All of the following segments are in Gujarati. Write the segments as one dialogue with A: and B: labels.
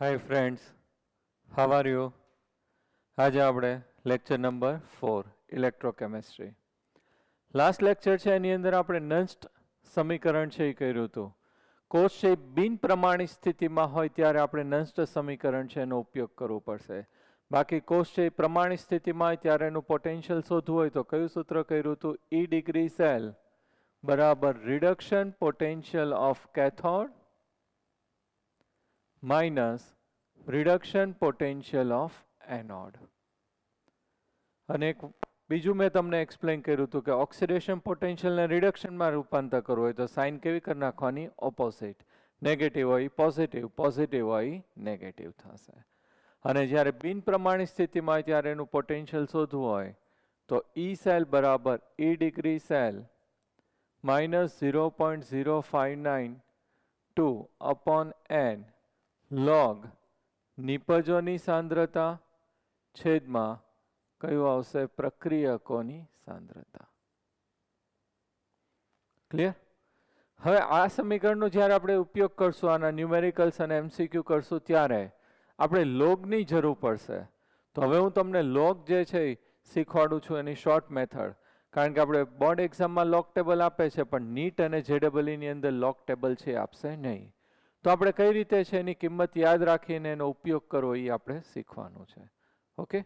A: Hi friends, how are you? આજે આપણે lecture number 4 electrochemistry. Last lecture છે એની અંદર આપણે નષ્ટ સમીકરણ છે એ કર્યું હતું. કોષ છે બિન પ્રમાણિત સ્થિતિમાં હોય ત્યારે આપણે નષ્ટ સમીકરણ છે એનો ઉપયોગ કરવો પડશે. બાકી કોષ છે પ્રમાણિત સ્થિતિમાં હોય ત્યારે એનું પોટેન્શિયલ શોધવું હોય તો કયું સૂત્ર કર્યું હતું? E ડિગ્રી સેલ બરાબર reduction potential of cathode minus reduction potential of anode. અને એક બીજું મેં તમને એક્સપ્લેન કર્યું હતું કે ઓક્સિડેશન પોટેન્શિયલને રિડક્શનમાં રૂપાંતર કરવું હોય તો સાઇન કેવી કરી નાખવાની? ઓપોઝિટ. નેગેટિવ હોય પોઝિટિવ, પોઝિટિવ હોય નેગેટિવ થશે. અને જ્યારે બિન પ્રમાણિત સ્થિતિમાં હોય ત્યારે એનું પોટેન્શિયલ શોધવું હોય તો ઈ સેલ બરાબર E degree cell minus 0.0592 upon n log નિપજોની સાંદ્રતા છેદમાં કયું આવશે? પ્રક્રિયકોની સાંદ્રતા. ક્લિયર? હવે આ સમીકરણનો જ્યારે આપણે ઉપયોગ કરશું, આના ન્યુમેરિકલ્સ અને MCQ કરશું ત્યારે આપણે લોગની જરૂર પડશે. તો હવે હું તમને લોગ જે છે એ શીખવાડું છું એની શોર્ટ મેથડ. કારણ કે આપણે બોર્ડ એક્ઝામમાં લોગ ટેબલ આપે છે પણ નીટ અને JEE ની અંદર લોગ ટેબલ છે આપશે નહીં. તો આપણે કઈ રીતે છે એની કિંમત યાદ રાખીને એનો ઉપયોગ કરવો એ આપણે શીખવાનું છે. ઓકે,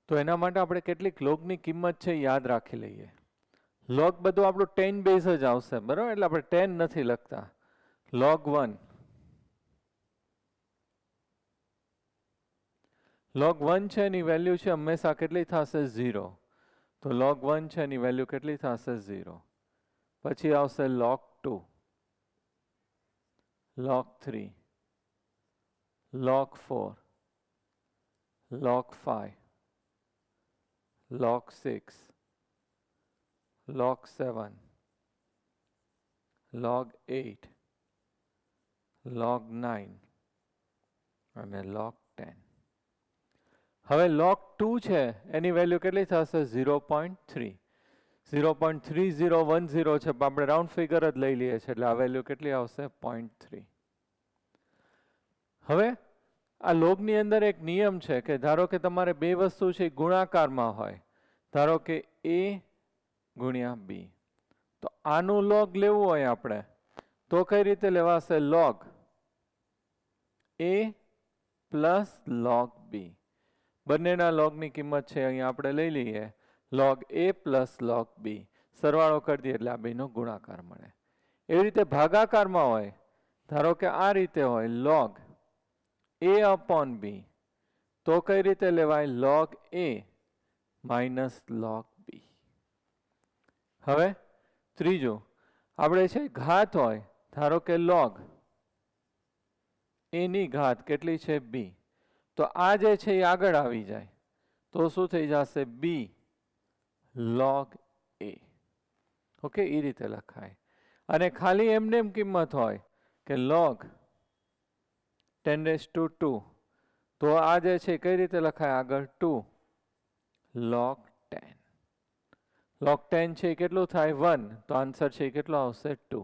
A: તો એના માટે આપણે કેટલીક લોગની કિંમત છે યાદ રાખી લઈએ. લોગ બધું આપણું 10 બેઝ જ આવશે, બરાબર? એટલે આપણે 10 નથી લખતા. લોગ 1 છે એની વેલ્યુ છે હંમેશા કેટલી થશે? 0. તો લોગ 1 છે એની વેલ્યુ કેટલી થશે? 0. પછી આવશે log 2, log 3, log 4, log 5, log 6, log 7, log 8, log 9 અને log 10. હવે log 2 છે એની વેલ્યુ કેટલી થશે? 0.3. 0.3010 છે પણ આપણે રાઉન્ડ ફિગર જ લઈ લઈએ છીએ એટલે આ વેલ્યુ કેટલી આવશે? 0.3. હવે આ લોગની અંદર એક નિયમ છે કે ધારો કે તમારે બે વસ્તુ છે ગુણાકારમાં હોય, ધારો કે A ગુણ્યા B, તો આનું લોગ લેવું હોય આપણે તો કઈ રીતે લેવાશે? Log A plus log B. બંનેના લોગની કિંમત છે અહીંયા આપણે લઈ લઈએ. Log A plus log B સરવાળો કરી દઈએ એટલે આ બેનો ગુણાકાર મળે. એવી રીતે ભાગાકારમાં હોય, ધારો કે આ રીતે હોય લોગ A અપોન B, તો કઈ રીતે લેવાય? Log A minus log B. હવે ત્રીજું આપણે છે ઘાત હોય, ધારો કે લોગ A ની ઘાત કેટલી છે? B. તો આ જે છે એ આગળ આવી જાય તો શું થઈ જશે? B log A. ઓકે, એ રીતે લખાય. અને ખાલી એમને એમ કિંમત હોય કે log 10⁻², તો આ જે છે કઈ રીતે લખાય? આગળ 2 log 10. log 10 છે કેટલું થાય? 1. તો આન્સર છે કેટલો આવશે? 2.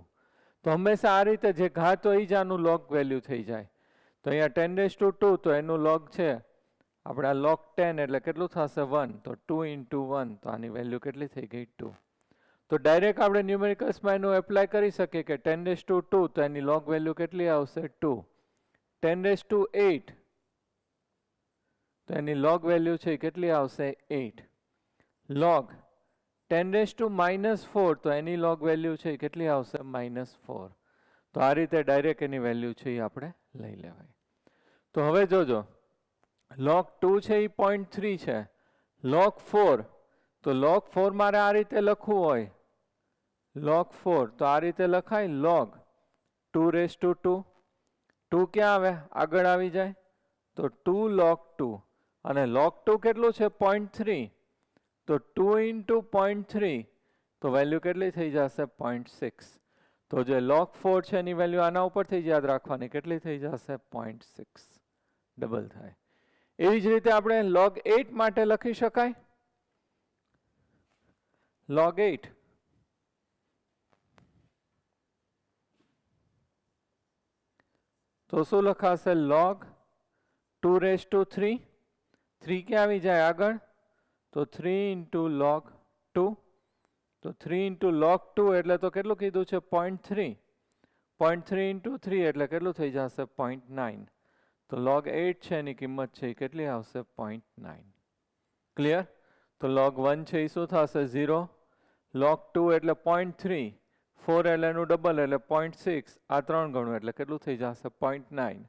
A: તો હંમેશા આ રીતે જે ઘાત હોય એ જ આનું લોગ વેલ્યુ થઈ જાય. તો અહીંયા 10⁻², તો એનું લોગ છે આપણે આ log 10 એટલે કેટલું થશે? 1. તો 2 into 1, તો આની વેલ્યુ કેટલી થઈ ગઈ? 2. તો ડાયરેક્ટ આપણે ન્યુમેરિકલ્સમાં એનું એપ્લાય કરી શકીએ કે 10⁻², તો એની લોગ વેલ્યુ કેટલી આવશે? 2. 10⁻8, તો એની લોગ વેલ્યુ છે કેટલી આવશે? 8. લોગ 10⁻⁻4, તો એની લોગ વેલ્યુ છે કેટલી આવશે? -4. તો આ રીતે ડાયરેક્ટ એની વેલ્યુ છે એ આપણે લઈ લેવાય. તો હવે જોજો, log 2 છે એ 0.3 છે. log 4, તો log 4 મારે આ રીતે લખવું હોય, log 4 તો આ રીતે લખાય log 2⁻². 2 ક્યાં આવે? આગળ આવી જાય તો 2 log 2. અને log 2 કેટલું છે? 0.3. તો 2 into 0.3, તો વેલ્યુ કેટલી થઈ જશે? 0.6. તો જે log 4 છે એની વેલ્યુ આના ઉપરથી જ યાદ રાખવાની, કેટલી થઈ જશે? 0.6. ડબલ થાય. એવી જ રીતે આપણે log 8 માટે લખી શકાય. log 8 તો શું લખાશે? log 2⁻³ 3 ક્યાં આવી જાય આગળ? તો 3 × log2. તો 3 × log2 એટલે તો કેટલું કીધું છે? 0.3. 0.3 × 3 એટલે કેટલું થઈ જશે? 0.9. તો log8 છે એની કિંમત છે એ કેટલી આવશે? 0.9. ક્લિયર? તો log1 છે એ શું થશે? 0. log2 એટલે 0.3. 4 એટલે એનું ડબલ એટલે 0.6. આ 3 ગણું એટલે કેટલું થઈ જશે? 0.9.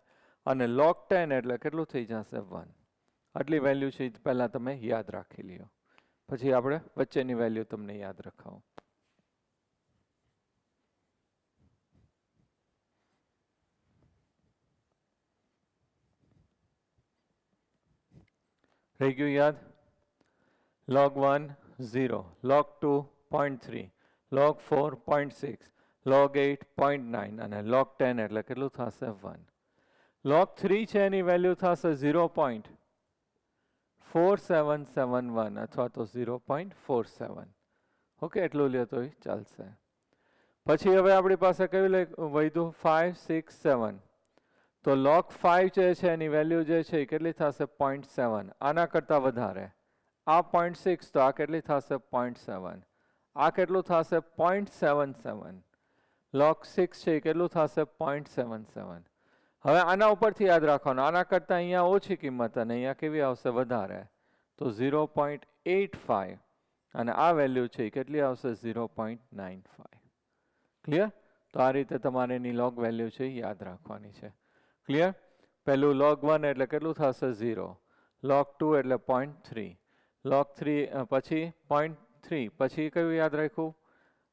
A: અને log10 એટલે કેટલું થઈ જશે? 1. આટલી વેલ્યુ છે એ પહેલાં તમે યાદ રાખી લ્યો, પછી આપણે વચ્ચેની વેલ્યુ તમને યાદ રખાવું. રહી ગયું યાદ? log1 0, log2 0.3, log4 0.6, log8 0.9 અને log10 એટલે કેટલું થશે? 1. log3 છે એની વેલ્યુ થશે 0.4771 અથવા તો 0.47. ઓકે, એટલું લ્યો તો ચાલશે. પછી હવે આપણી પાસે કયું વધ્યું? 5, 6, 7. તો log5 જે છે એની વેલ્યુ જે છે એ કેટલી થશે? 0.7. આના કરતાં વધારે. આ 0.6 તો આ કેટલી થશે? 0.7. આ કેટલું થશે? 0.77. log6 છે એ કેટલું થશે? 0.77. હવે આના ઉપરથી યાદ રાખવાનું, આના કરતાં અહીંયા ઓછી કિંમત અને અહીંયા કેવી આવશે? વધારે. તો 0.85 અને આ વેલ્યુ છે એ કેટલી આવશે? 0.95. ક્લિયર? તો આ રીતે તમારે એની લોગ વેલ્યુ છે એ યાદ રાખવાની છે. ક્લિયર? પહેલું log1 એટલે કેટલું થશે? 0. log2 એટલે 0.3. log3 પછી 0.3. પછી કયું યાદ રાખ્યું?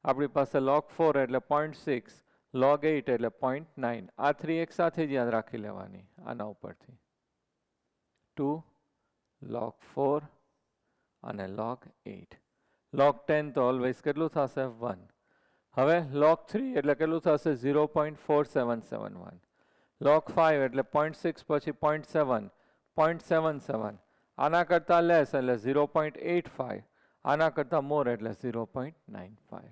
A: આપણી પાસે log4 એટલે 0.6, log8 એટલે 0.9. આ 3 એક સાથે જ યાદ રાખી લેવાની આના ઉપરથી. 2, log4 અને log8. log10 તો ઓલવેઝ કેટલું થશે? 1. હવે log3 એટલે કેટલું થશે? 0.4771. log5 એટલે 0.6 પછી 0.7, 0.77. આના કરતાં લેસ એટલે 0.85. આના કરતાં મોર એટલે 0.95.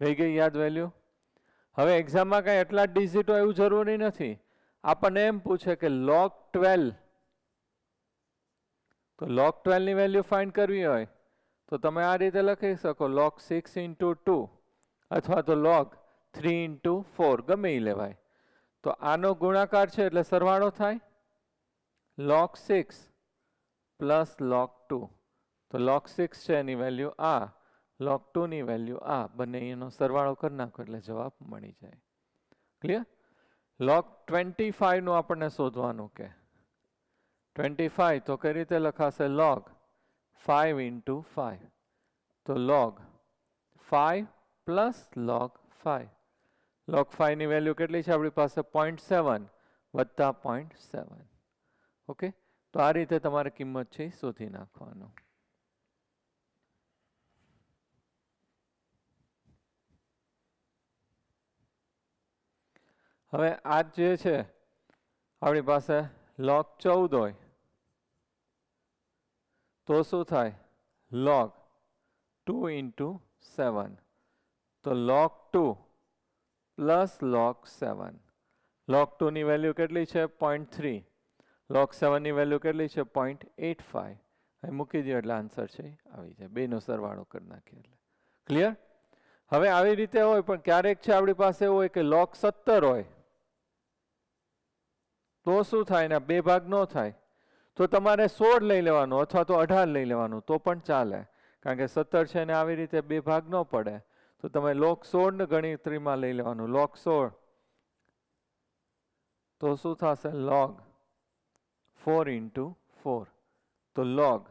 A: રહી ગઈ યાદ વેલ્યુ? હવે એક્ઝામમાં કાંઈ એટલા જ ડિજિટ હોય એવું જરૂરી નથી. આપણને એમ પૂછે કે log12. તો log12 ની વેલ્યુ ફાઇન્ડ કરવી હોય તો તમે આ રીતે લખી શકો, log6 × 2 અથવા તો log3 × 4, ગમે એ લેવાય. તો આનો ગુણાકાર છે એટલે સરવાળો થાય log6 પ્લસ log2. તો log6 છે એની વેલ્યુ આ, log2 ની વેલ્યુ આ, બંને એનો સરવાળો કરી નાખો એટલે જવાબ મળી જાય. ક્લિયર? log25 નું આપણને શોધવાનું કે 25 તો કઈ રીતે લખાશે? log 5 × 5. તો log 5 પ્લસ log 5. log 5 ની વેલ્યુ કેટલી છે આપણી પાસે? 0.7 વત્તા 0.7. ઓકે, તો આ રીતે તમારે કિંમત છે શોધી નાખવાનું. હવે આ જે છે આપણી પાસે log 14 હોય તો શું થાય? log 2 × 7. તો log 2 પ્લસ log 7. log 2 ની વેલ્યુ કેટલી છે? 0.3. log 7 ની વેલ્યુ કેટલી છે? 0.85. અહીં મૂકી દો એટલે આન્સર છે આવી જાય. બેનો સરવાળો કરી નાખીએ એટલે. ક્લિયર? હવે આવી રીતે હોય, પણ ક્યારેક છે આપણી પાસે એવું હોય કે log 17 હોય તો શું થાય? ને બે ભાગ ન થાય તો તમારે 16 લઈ લેવાનું અથવા તો 18 લઈ લેવાનું તો પણ ચાલે, કારણ કે 17 છે ને આવી રીતે બે ભાગ ન પડે. તો તમે log 16 ગણતરીમાં લઈ લેવાનું. log 16 તો શું થશે? log 4 × 4. તો log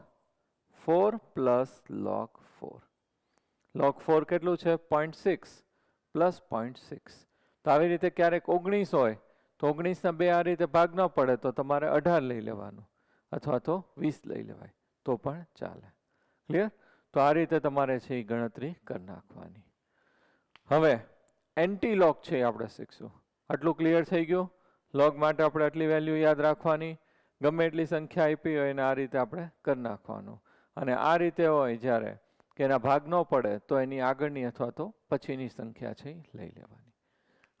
A: 4 પ્લસ log 4. log 4 કેટલું છે? 0.6 પ્લસ 0.6. તો આવી રીતે ક્યારેક 19 હોય તો 19 ના બે આ રીતે ભાગ ન પડે તો તમારે 18 લઈ લેવાનું અથવા તો 20 લઈ લેવાય તો પણ ચાલે. ક્લિયર? તો આ રીતે તમારે છે એ ગણતરી કરી નાખવાની. હવે એન્ટી લોગ છે આપણે શીખશું. આટલું ક્લિયર થઈ ગયું? લોગ માટે આપણે આટલી વેલ્યુ યાદ રાખવાની, ગમે એટલી સંખ્યા આપી હોય એને આ રીતે આપણે કરી નાખવાનું. અને આ રીતે હોય જ્યારે કે એના ભાગ ન પડે તો એની આગળની અથવા તો પછીની સંખ્યા છે લઈ લેવાની.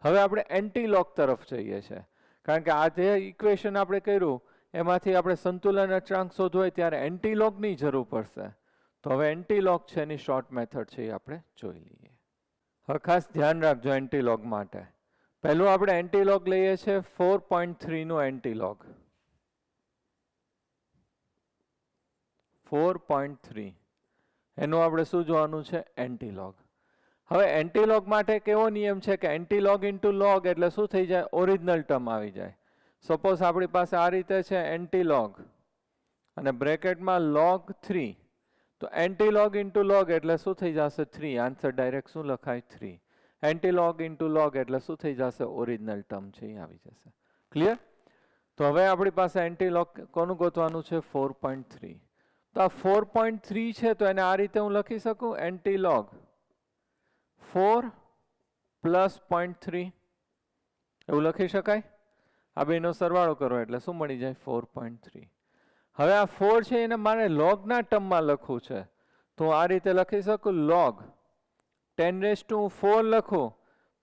A: હવે આપણે એન્ટી લોગ તરફ જઈએ છીએ, કારણ કે આ જે ઇક્વેશન આપણે કર્યું એમાંથી આપણે સંતુલન અચળાંક શોધવો હોય ત્યારે એન્ટીલોગની જરૂર પડશે. તો હવે એન્ટીલોગ છે એની શોર્ટ મેથડ છે એ આપણે જોઈ લઈએ. હવે ખાસ ધ્યાન રાખજો એન્ટીલોગ માટે. પહેલું આપણે એન્ટીલોગ લઈએ છીએ 4.3 નું એન્ટીલોગ. 4.3 એનું આપણે શું જોવાનું છે? એન્ટીલોગ. હવે એન્ટીલોગ માટે કેવો નિયમ છે કે એન્ટીલોગ ઇન્ટુ લોગ એટલે શું થઈ જાય? ઓરિજિનલ ટર્મ આવી જાય. સપોઝ આપણી પાસે આ રીતે છે એન્ટીલોગ અને બ્રેકેટમાં log 3, તો એન્ટીલોગ ઇન્ટુ લોગ એટલે શું થઈ જશે? 3. આન્સર ડાયરેક્ટ શું લખાય? 3. એન્ટીલોગ ઇન્ટુ લોગ એટલે શું થઈ જશે? ઓરિજિનલ ટર્મ છે એ આવી જશે. ક્લિયર? તો હવે આપણી પાસે એન્ટીલોગ કોનું ગોતવાનું છે? 4.3. તો આ 4.3 છે તો એને આ રીતે હું લખી શકું એન્ટીલોગ 4 પ્લસ 0.3 એવું લખી શકાય. આ બેનો સરવાળો કરો એટલે શું મળી જાય? 4.3. હવે આ 4 છે એને મારે લોગના ટર્મમાં લખવું છે તો હું આ રીતે લખી શકું log 10⁴ લખું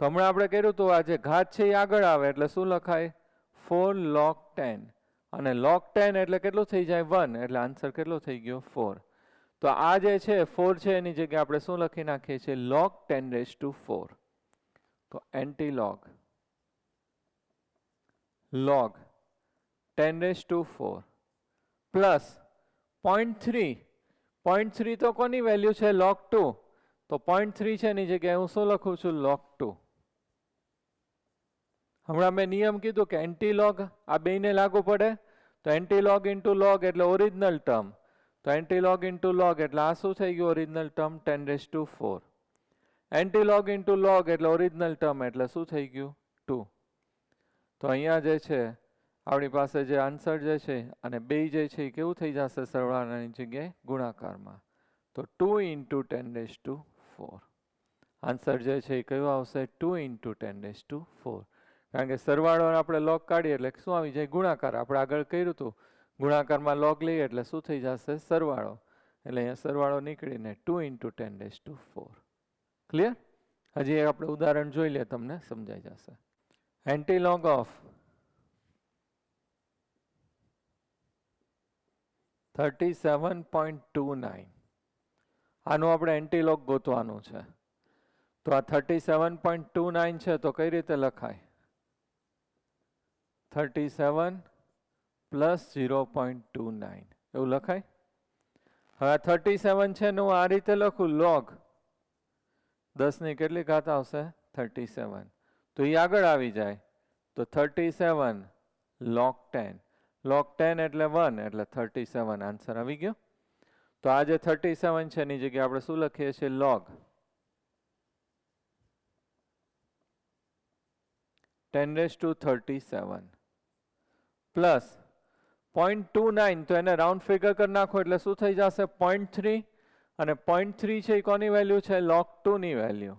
A: તો હમણાં આપણે કર્યું તો આ જે ઘાત છે એ આગળ આવે એટલે શું લખાય? 4 log 10 અને log 10 એટલે કેટલું થઈ જાય? 1. એટલે આન્સર કેટલો થઈ ગયો? 4. તો આ જે છે 4 છે એની જગ્યાએ આપણે શું લખી નાખીએ છીએ? log 10⁴. તો એન્ટીલોગ log 10⁴ પ્લસ 0.3. 0.3 તો કોની વેલ્યુ છે? log 2. તો 0.3 છે એની જગ્યાએ હું શું લખું છું? log 2. હમણાં મેં નિયમ કીધું કે એન્ટીલોગ આ બેને લાગુ પડે તો એન્ટીલોગ ઇન્ટુ લોગ એટલે ઓરિજિનલ ટર્મ. તો એન્ટીલોગ ઇન્ટુ લોગ એટલે આ શું થઈ ગયું? Original term 10⁴. Antilog into log એટલે ઓરિજિનલ ટર્મ એટલે શું થઈ ગયું? 2. તો અહીંયા જે છે આપણી પાસે જે આન્સર જે છે અને બે જે છે એ કેવું થઈ જશે? સરવાળાની જગ્યાએ ગુણાકારમાં. તો 2 ઇન્ટુ 10⁴. આન્સર જે છે એ કયું આવશે? 2 ઇન્ટુ 10⁴. કારણ કે સરવાળો આપણે લોગ કાઢીએ એટલે શું આવી જાય? ગુણાકાર. આપણે આગળ કર્યું હતું ગુણાકારમાં લોગ લઈએ એટલે શું થઈ જશે? સરવાળો. એટલે અહીંયા સરવાળો નીકળીને 2 ઇન્ટુ 10⁴. ક્લિયર? હજી આપણે ઉદાહરણ જોઈ લે તમને સમજાઈ જશે. એન્ટીલોગ ઓફ 37.29 આનું આપણે એન્ટીલોગ ગોતવાનું છે. તો આ 37.29 છે તો કઈ રીતે લખાય? 37 પ્લસ 0.29 એવું લખાય. હવે આ 37 છે ને હું આ રીતે લખું log 10 ની કેટલી ઘાત આવશે? 37. તો એ આગળ આવી જાય તો 37 log 10. log 10 એટલે 1 એટલે 37. આન્સર આવી ગયો. તો આ જે 37 છે એની જગ્યાએ આપણે શું લખીએ છીએ? log 10⁻37 પ્લસ 0.29 તો એને રાઉન્ડ ફિગર કરી નાખો એટલે શું થઈ જશે? 0.3 અને 0.3 છે એ કોની વેલ્યુ છે? log 2 ની વેલ્યુ.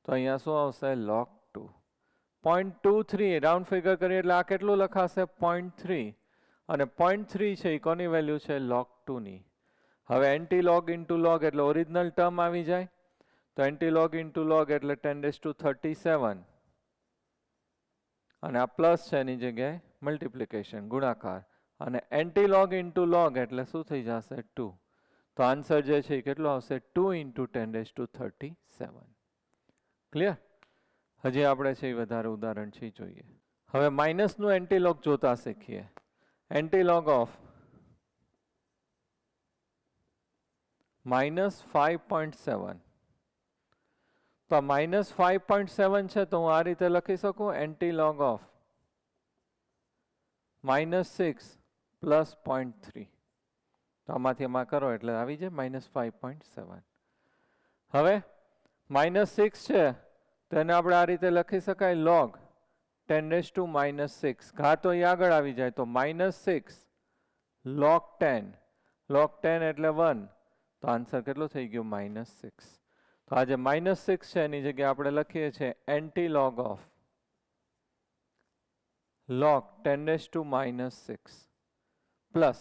A: તો અહીંયા શું આવશે? log 2. 0.23 રાઉન્ડ ફિગર કરીએ એટલે આ કેટલું લખાશે? 0.3 અને 0.3 છે એ કોની વેલ્યુ છે? log 2 ની. હવે એન્ટીલોગ ઇન્ટુ લોગ એટલે ઓરિજિનલ ટર્મ આવી જાય. તો એન્ટીલોગ ઇન્ટુ લોગ એટલે 10⁻37 અને આ પ્લસ છે એની જગ્યાએ મલ્ટીપ્લિકેશન ગુણાકાર અને એન્ટીલોગ ઇન્ટુ લોગ એટલે શું થઈ જશે? 2. તો આન્સર જે છે એ કેટલો આવશે? 2 ઇન્ટુ 10⁻37. ક્લિયર? હજી આપણે છે એ વધારે ઉદાહરણ છે જોઈએ. હવે માઇનસનું એન્ટીલોગ જોતા શીખીએ. Antilog of -5.7. તો -5.7 છે તો હું આ રીતે લખી શકું એન્ટીલોગ ઓફ -6 પ્લસ 0.3. તો આમાંથી એમાં કરો એટલે આવી જાય -5.7. હવે -6 છે તો એને આપણે આ રીતે લખી શકાય log 10⁻⁻6. ઘાતો અહીં આગળ આવી જાય તો -6 log 10. log 10 એટલે 1. તો આન્સર કેટલો થઈ ગયો? -6. તો આ જે -6 છે એની જગ્યાએ આપણે લખીએ છીએ એન્ટીલોગ ઓફ log 10⁻6 પ્લસ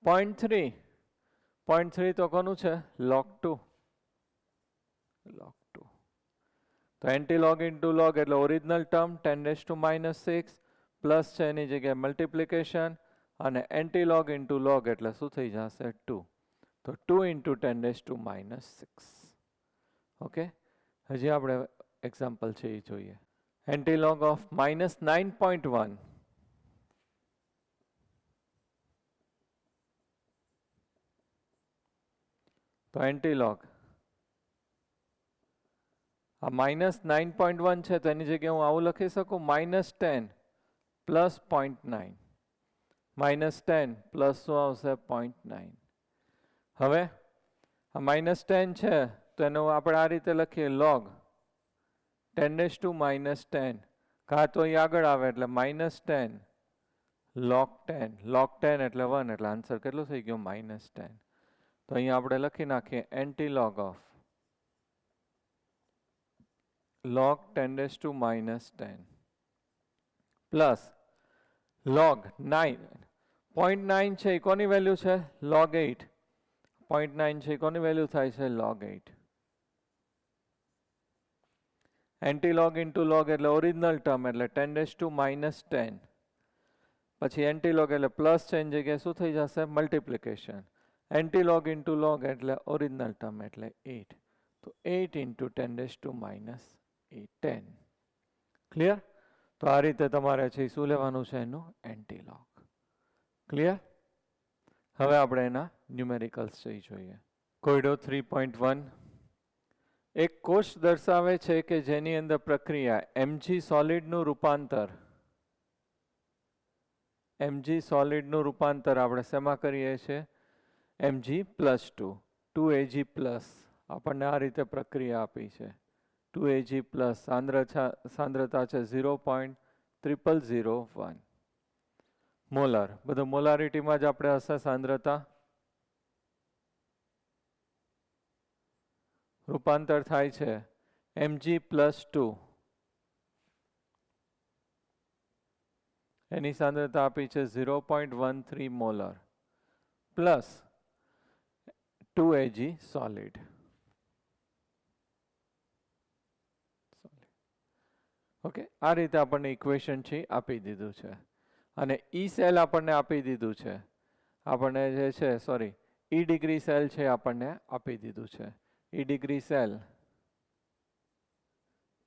A: 0.3. 0.3 તો કોનું છે? log 2. log 2. તો એન્ટીલોગ ઇન્ટુ લોગ એટલે ઓરિજિનલ ટર્મ 10⁻6 પ્લસ છે એની જગ્યાએ મલ્ટિપ્લિકેશન, અને એન્ટીલોગ ઇન્ટુ લોગ એટલે શું થઈ જશે 2. તો 2 ઇન્ટુ 10⁻⁻6. ઓકે, હજી આપણે એક્ઝામ્પલ છે એ જોઈએ. Antilog of -9.1. તો એન્ટીલોગ આ -9.1 છે તો એની જગ્યાએ હું આવું લખી શકું -10 પ્લસ 0.9. -10 પ્લસ શું આવશે 0.9. હવે આ -10 છે તો એનો આપણે આ રીતે લખીએ log 10⁻⁻10. કાં તો એ આગળ આવે એટલે -10 log 10. log 10 એટલે 1 એટલે આન્સર કેટલો થઈ ગયો -10. તો અહીંયા આપણે લખી નાખીએ antilog of log 10⁻10 plus log 9. 0.9 છે એ કોની વેલ્યુ છે log 8. 0.9 છે એ કોની વેલ્યુ થાય છે log 8. એન્ટીલોગ ઇન્ટુ લોગ એટલે ઓરિજિનલ ટર્મ એટલે 10⁻10. પછી એન્ટીલોગ એટલે પ્લસ છે એની જગ્યાએ શું થઈ જશે મલ્ટિપ્લિકેશન. એન્ટીલોગ ઇન્ટુ લોગ એટલે ઓરિજિનલ ટર્મ એટલે 8. તો 8 ઇન્ટુ 10⁻10. ક્લિયર? તો આ રીતે તમારે છે શું લેવાનું છે એનું એન્ટીલોગ. ક્લિયર? હવે આપણે એના ન્યુમેરિકલ્સ જોઈએ. કોયડો 3.1. એક કોષ દર્શાવે છે કે જેની અંદર પ્રક્રિયા mg સોલિડનું રૂપાંતર આપણે શેમાં કરીએ છીએ mg+2 2Ag+. આપણને આ રીતે પ્રક્રિયા આપી છે 2Ag+. સાંદ્રતા છે 0.0001 મોલર. બધું મોલારિટીમાં જ આપણે હશે સાંદ્રતા. રૂપાંતર થાય છે mg+2. એની સાંદ્રતા આપી છે 0.13 molar plus 2Ag solid. Okay, આ રીતે આપણને ઇક્વેશન છે આપી દીધું છે. અને ઈ સેલ આપણને આપી દીધું છે. આપણને જે છે ઈ ડિગ્રી સેલ છે આપણને આપી દીધું છે. E degree cell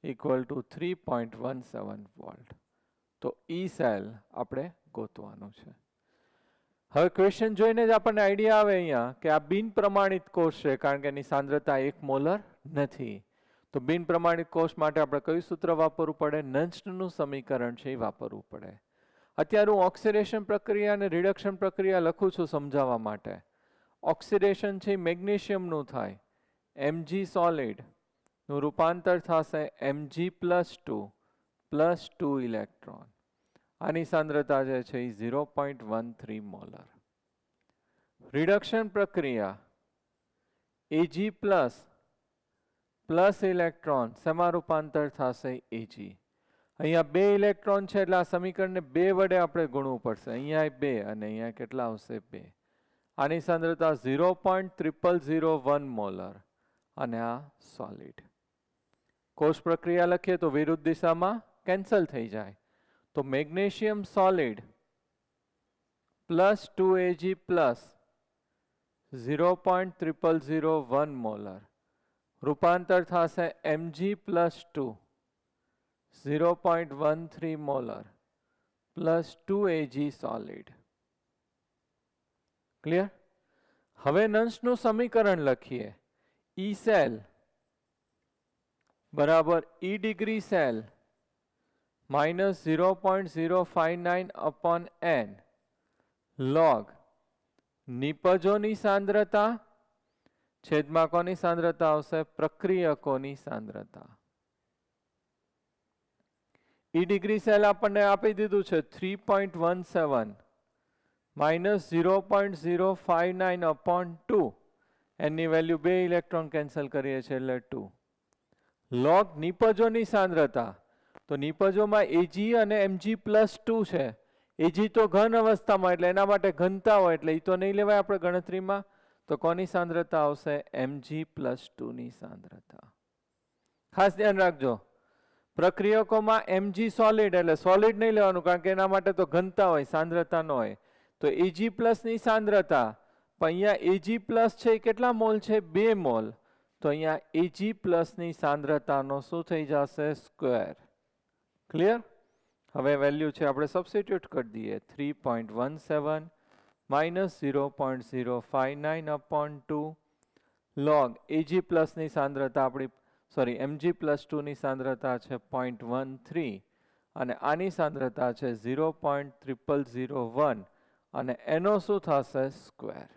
A: equal to 3.17 volt. તો ઈ સેલ આપણે ગોતવાનું છે. હવે ક્વેશ્ચન જોઈને જ આપણને આઈડિયા આવે અહીંયા કે આ બિન પ્રમાણિત કોષ છે કારણ કે એની સાંદ્રતા 1 મોલર નથી. તો બિન પ્રમાણિત કોષ માટે આપણે કયું સૂત્ર વાપરવું પડે? નન્સ્ટનું સમીકરણ છે એ વાપરવું પડે. અત્યારે હું ઓક્સિડેશન પ્રક્રિયા અને રિડક્શન પ્રક્રિયા લખું છું સમજાવવા માટે. ઓક્સિડેશન છે મેગ્નેશિયમનું થાય. Mg સોલિડ નું રૂપાંતર થશે Mg+2 પ્લસ 2 ઇલેક્ટ્રોન. આની સાંદ્રતા જે છે એ 0.13 મોલર. રિડક્શન પ્રક્રિયા Ag પ્લસ ઇલેક્ટ્રોન શેમાં રૂપાંતર થશે Ag. અહીંયા 2 ઇલેક્ટ્રોન છે એટલે આ સમીકરણને 2 વડે આપણે ગુણવું પડશે. અહીંયા 2 અને અહીંયા કેટલા આવશે 2. આની સાંદ્રતા 0.0001 મોલર અને આ સોલિડ. કોષ પ્રક્રિયા લખીએ તો વિરુદ્ધ દિશામાં કેન્સલ થઈ જાય. તો magnesium solid plus 2Ag plus 0.0001 molar રૂપાંતર થશે Mg+2 0.13 molar plus 2Ag solid. Clear? હવે નન્સનું સમીકરણ લખીએ. ઈ સેલ બરાબર E degree cell -0.059/n log નિપજોની સાંદ્રતા છેદમાં કોની સાંદ્રતા આવશે? પ્રક્રિયકોની સાંદ્રતા. ઈ ડિગ્રી સેલ આપણને આપી દીધું છે 3.17 -0.059/2. એની વેલ્યુ 2 ઇલેક્ટ્રોન કેન્સલ કરીએ છીએ એટલે 2. લોગ નિપજોની સાંદ્રતા. તો નિપજોમાં Ag અને Mg+2 છે. Ag તો ઘન અવસ્થામાં એટલે એના માટે ઘનતા હોય એટલે એ તો નહીં લેવાય આપણે ગણતરીમાં. તો કોની સાંદ્રતા આવશે? Mg+2 ની સાંદ્રતા. ખાસ ધ્યાન રાખજો પ્રક્રિયકોમાં mg સોલિડ એટલે સોલિડ નહીં લેવાનું, કારણ કે એના માટે તો ઘનતા હોય, સાંદ્રતા ન હોય. તો Ag+ ની સાંદ્રતા, પણ અહીંયા Ag+ છે એ કેટલા મોલ છે? 2 મોલ. તો અહીંયા Ag+ ની સાંદ્રતાનો શું થઈ જશે? સ્ક્વેર. ક્લિયર? હવે વેલ્યુ છે આપણે સબસ્ટિટ્યુટ કરી દઈએ. 3.17 માઇનસ 0.059/2 log Ag+ ની સાંદ્રતા આપણી mg+2 ની સાંદ્રતા છે 0.13 અને આની સાંદ્રતા છે 0.0001 અને એનો શું થશે? સ્ક્વેર.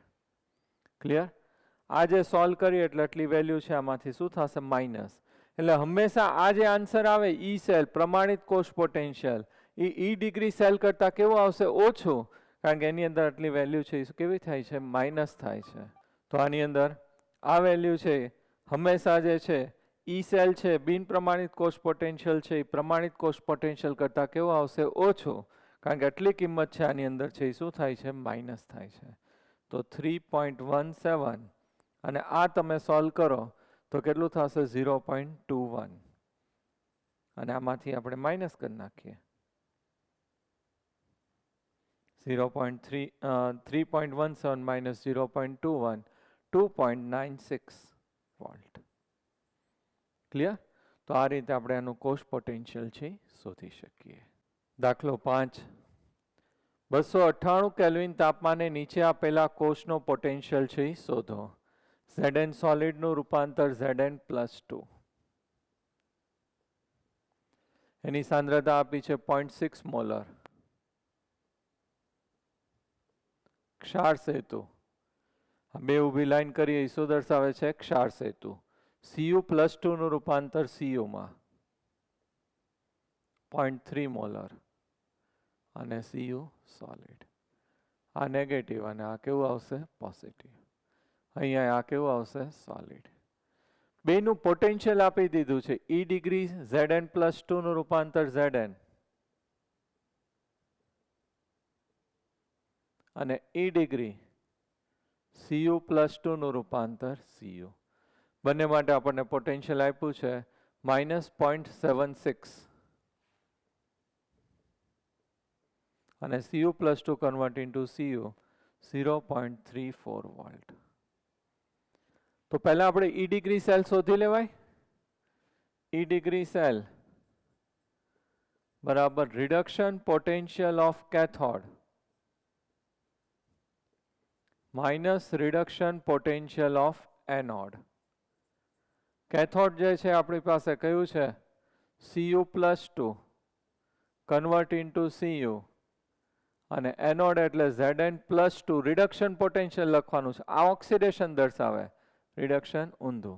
A: ક્લિયર? આ જે સોલ્વ કરીએ એટલે આટલી વેલ્યુ છે, આમાંથી શું થશે? માઇનસ. એટલે હંમેશા આ જે આન્સર આવે ઈ સેલ પ્રમાણિત કોષ પોટેન્શિયલ એ ઈ ડિગ્રી સેલ કરતા કેવું આવશે? ઓછું, કારણ કે એની અંદર આટલી વેલ્યુ છે એ કેવી થાય છે? માઇનસ થાય છે. તો આની અંદર આ વેલ્યુ છે હંમેશા જે છે ઈ સેલ છે બિન પ્રમાણિત કોષ પોટેન્શિયલ છે એ પ્રમાણિત કોષ પોટેન્શિયલ કરતા કેવું આવશે? ઓછું, કારણ કે આટલી કિંમત છે આની અંદર છે એ શું થાય છે? માઇનસ થાય છે. તો 3.17 અને આ તમે સોલ્વ કરો તો કેટલું થશે? 0.21 અને આમાંથી આપણે માઇનસ કરી નાખીએ. 3.17 minus 0.21 2.96 વોલ્ટ. ક્લિયર? તો આ રીતે આપણે આનું કોષ પોટેન્શિયલ છે શોધી શકીએ. દાખલો 5. 298 કેલ્વિન તાપમાને નીચે આપેલા કોષનો પોટેન્શિયલ છે શોધો. Zn સોલિડનું રૂપાંતર Zn+2. એની સાંદ્રતા આપી છે 0.6 મોલર. ક્ષાર સેતુ, બે ઊભી લાઈન કરીએ શું દર્શાવે છે? ક્ષાર સેતુ. Cu+2 નું રૂપાંતર Cu માં 0.3 મોલર અને Cu સોલિડ. આ નેગેટિવ અને આ કેવું આવશે? પોઝિટિવ. અહીંયા આ કેવું આવશે? સોલિડ. બેનું પોટેન્શિયલ આપી દીધું છે. E ડિગ્રી Zn+2 નું રૂપાંતર Zn અને E ડિગ્રી Cu+2 નું રૂપાંતર Cu. બંને માટે આપણને પોટેન્શિયલ આપ્યું છે -0.76 અને Cu+2 convert into Cu 0.34 volt. તો પહેલા આપણે E ડિગ્રી સેલ શોધી લેવાય. E ડિગ્રી સેલ બરાબર reduction potential of cathode minus reduction potential of anode. Cathode જે છે આપણી પાસે કયું છે? Cu+2 કન્વર્ટ ઇન્ટુ Cu અને એનોડ એટલે Zn+2 રિડક્શન પોટેન્શિયલ લખવાનું છે. આ ઓક્સિડેશન દર્શાવે, રિડક્શન ઊંધું.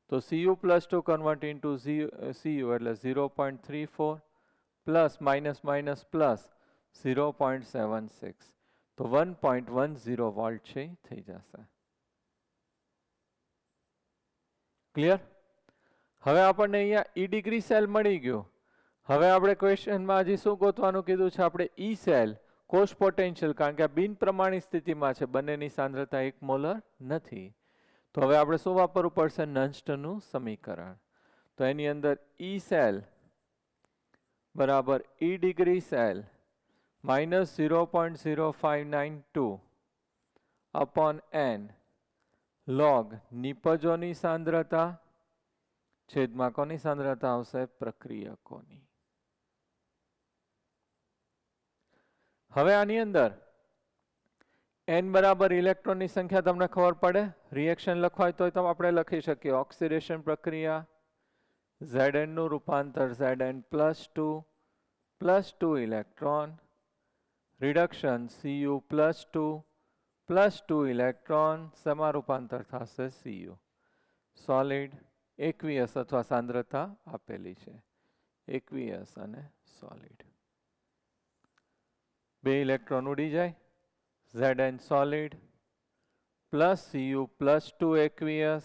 A: તો Cu+2 કન્વર્ટ ઇન્ટુ Cu એટલે 0.34 પ્લસ માઇનસ માઇનસ પ્લસ 0.76 તો 1.10 વોલ્ટ છે થઈ જશે. ક્લિયર? હવે આપણને અહીંયા E ડિગ્રી સેલ મળી ગયો. હવે આપણે ક્વેશ્ચનમાં હજી શું ગોતવાનું કીધું છે? આપણે ઈ સેલ કોષ પોટેન્શિયલ, કારણ કે આ બિન પ્રમાણિત સ્થિતિમાં છે, બંનેની સાંદ્રતા 1 મોલર નથી. તો હવે આપણે શું વાપરવું પડશે? નન્સ્ટનું સમીકરણ. તો એની અંદર ઈ સેલ બરાબર E degree cell -0.0592 upon n log નિપજોની સાંદ્રતા છેદમાં કોની સાંદ્રતા આવશે? પ્રક્રિયકોની. હવે આની અંદર n બરાબર ઇલેક્ટ્રોનની સંખ્યા તમને ખબર પડે. રિએક્શન લખવા હોય તો આપણે લખી શકીએ ઓક્સિડેશન પ્રક્રિયા Zn નું રૂપાંતર Zn+2 +2 electron reduction Cu+2 +2 electron શેમાં રૂપાંતર થશે? Cu solid. એકવીએસ અથવા સાંદ્રતા આપેલી છે, એકવીએસ અને સોલિડ. બે ઇલેક્ટ્રોન ઉડી જાય. Zn સોલિડ પ્લસ Cu+2 એકવીએસ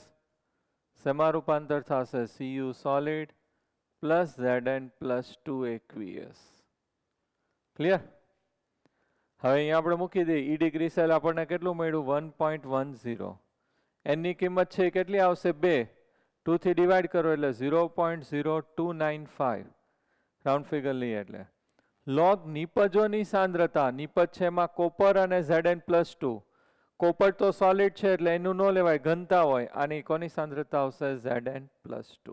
A: શેમાં રૂપાંતર થશે? Cu solid plus Zn+2 aqueous. Clear? હવે અહીંયા આપણે મૂકી દઈએ. E ડિગ્રી સેલ આપણને કેટલું મળ્યું? 1.10. એની કિંમત છે કેટલી આવશે? 2. 2 થી ડિવાઈડ કરો એટલે 0.0295 રાઉન્ડ ફિગર લઈએ એટલે લોગ નિપજોની સાંદ્રતા, નિપજ છે એમાં કોપર અને Zn+2. કોપર તો સોલિડ છે એટલે એનું ન લેવાય, ઘનતા હોય. આની કોની સાંદ્રતા આવશે? Zn+2.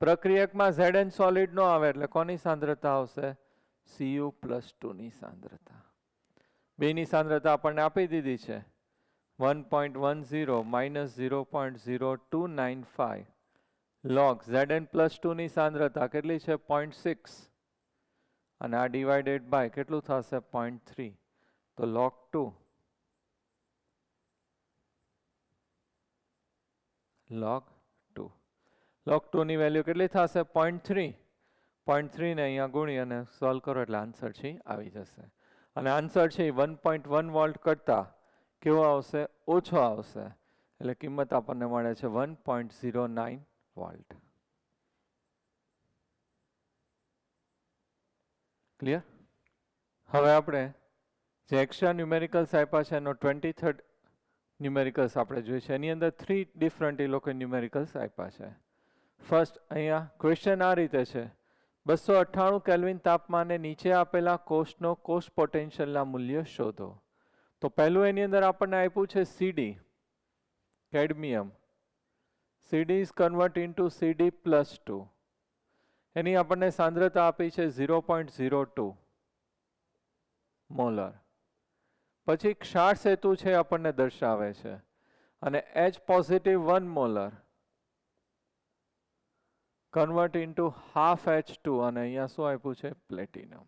A: પ્રક્રિયકમાં Zn સોલિડ નો આવે એટલે કોની સાંદ્રતા આવશે? Cu+2 ની સાંદ્રતા. બેની સાંદ્રતા આપણને આપી દીધી છે 1.10 માઇનસ 0.0295 લોગ Zn+2 ની સાંદ્રતા કેટલી છે? 0.6 અને આ ડિવાઇડેડ બાય કેટલું થશે? 0.3. તો log 2 log 2 ની વેલ્યુ કેટલી થશે? 0.3. 0.3 ને અહીંયા ગુણી અને સોલ્વ કરો એટલે આન્સર છે આવી જશે. અને આન્સર છે 1.1 વોલ્ટ કરતા કેવો આવશે? ઓછો આવશે. એટલે કિંમત આપણને મળે છે 1.09 વોલ્ટ. ક્લિયર? હવે આપણે જે એક્સ્ટ્રા ન્યુમેરિકલ્સ આપ્યા છે એનો 23rd ન્યુમેરિકલ્સ આપણે જોઈએ છે. એની અંદર 3 ડિફરન્ટ એ લોકો ન્યુમેરિકલ્સ આપ્યા છે. ફર્સ્ટ અહીંયા ક્વેશ્ચન આ રીતે છે, 298 કેલ્વિન તાપમાને નીચે આપેલા કોષનો કોષ પોટેન્શિયલના મૂલ્ય શોધો. તો પહેલું એની અંદર આપણને આપ્યું છે CD, cadmium. CD is convert into CD+2. એની આપણને સાંદ્રતા આપી છે 0.02 મોલર. પછી ક્ષાર સેતુ છે આપણને દર્શાવે છે અને H positive 1 molar convert into half H2 અને અહીંયા શું આપ્યું છે? પ્લેટિનમ.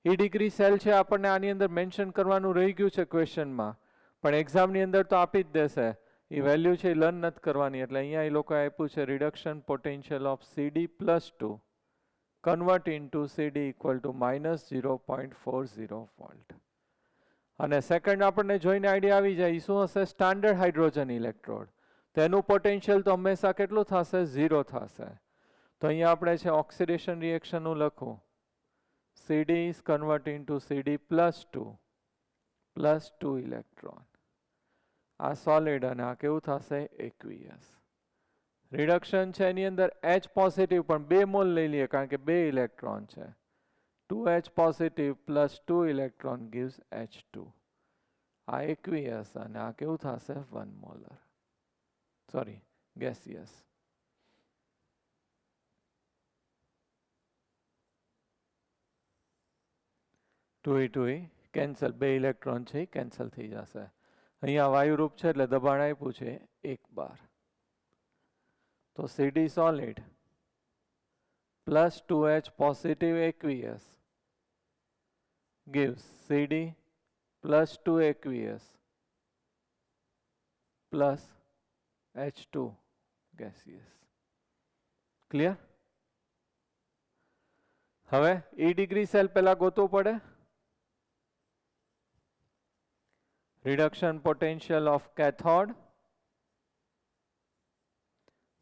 A: E ડિગ્રી સેલ છે આપણને આની અંદર મેન્શન કરવાનું રહી ગયું છે ક્વેશ્ચનમાં, પણ એક્ઝામની અંદર તો આપી જ દેશે. એ વેલ્યુ છે એ લર્ન નથી કરવાની એટલે અહીંયા એ લોકોએ આપ્યું છે reduction potential of CD+2 convert into CD equal to -0.40 volt. અને સેકન્ડ આપણને જોઈને આઈડિયા આવી જાય શું હશે? Standard hydrogen electrode. તેનું પોટેન્શિયલ તો હંમેશા કેટલું થશે? 0 થશે. તો અહીંયા આપણે છે ઓક્સિડેશન રિએક્શનનું લખું, CD is convert into CD+2 +2 electron. આ સોલિડ અને આ કેવું થશે? એક્વિયસ. રિડક્શન છે એની અંદર H પોઝિટિવ પણ 2 મોલ લઈ લઈએ કારણ કે 2 ઇલેક્ટ્રોન છે. 2H positive +2 electron gives H2. આ એક્વિયસ અને આ કેવું થશે? 1 molar. Sorry, gaseous. Two cancel, 2 electron છે કેન્સલ થઈ જશે. અહીંયા વાયુરૂપ છે એટલે દબાણ આપ્યું છે 1 બાર. તો CD solid +2H positive aqueous gives CD +2 aqueous plus H2 gaseous. Clear? હવે E ડિગ્રી સેલ પહેલા ગોતવું પડે. Reduction potential of cathode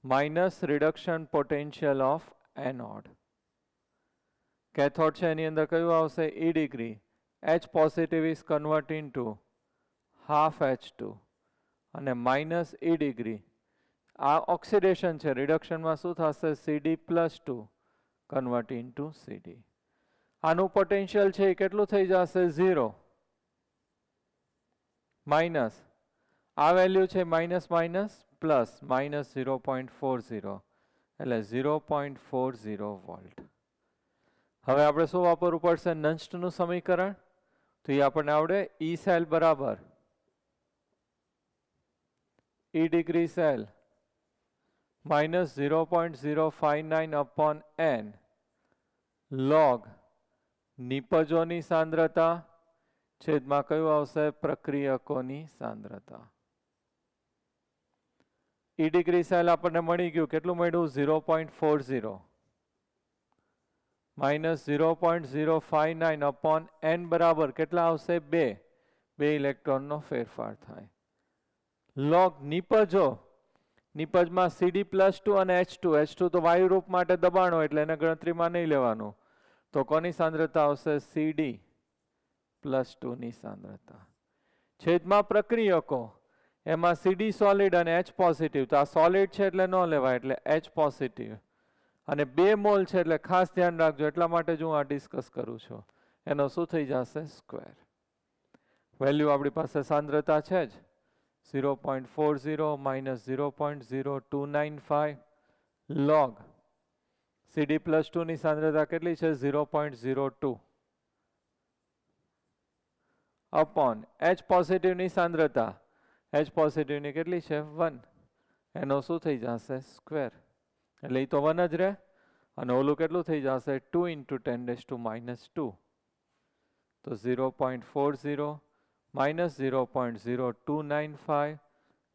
A: minus reduction potential of anode. Cathode છે એની અંદર કયું આવશે? E degree. H positive is convert into half H2 અને માઇનસ E ડિગ્રી. આ ઓક્સિડેશન છે, રિડક્શનમાં શું થશે? CD+2 convert into CD. આનું પોટેન્શિયલ છે એ કેટલું થઈ જશે? 0 માઇનસ આ વેલ્યુ છે માઇનસ માઇનસ પ્લસ -0.40 એટલે 0.40 વોલ્ટ. હવે આપણે શું વાપરવું પડશે? નંસ્ટનું સમીકરણ. તો એ આપણને આવડે. E સેલ બરાબર E degree cell -0.059 upon n log નિપજોની સાંદ્રતા છેદમાં કયું આવશે? પ્રક્રિયકોની સાંદ્રતા. E ડિગ્રી સેલ આપણને મળી ગયું. કેટલું મળ્યું? 0.40 -0.059 upon n બરાબર કેટલા આવશે? 2 ઇલેક્ટ્રોનનો ફેરફાર થાય. લોગ નિપજો, નિપજમાં CD+2 અને H2 તો વાયુરૂપ માટે દબાણ હોય એટલે એને ગણતરીમાં નહીં લેવાનું. તો કોની સાંદ્રતા આવશે? CD+2 ની સાંદ્રતા. છેદમાં પ્રક્રિયકો, એમાં સીડી સોલિડ અને H પોઝિટિવ, તો આ સોલિડ છે એટલે ન લેવાય, એટલે H પોઝિટિવ. અને 2 મોલ છે એટલે ખાસ ધ્યાન રાખજો, એટલા માટે જ હું આ ડિસ્કસ કરું છું. એનો શું થઈ જશે? સ્ક્વેર. વેલ્યુ આપણી પાસે સાંદ્રતા છે જ 0.40 માઇનસ 0.0295 log CD+2 ની સાંદ્રતા કેટલી છે? 0.02 અપોન H પોઝિટિવની સાંદ્રતા, H પોઝિટિવની કેટલી છે? 1. એનો શું થઈ જશે? સ્ક્વેર. એટલે એ તો 1 જ રહે. અને ઓલું કેટલું થઈ જશે? 2 into 10⁻². તો 0.40 માઇનસ 0.0295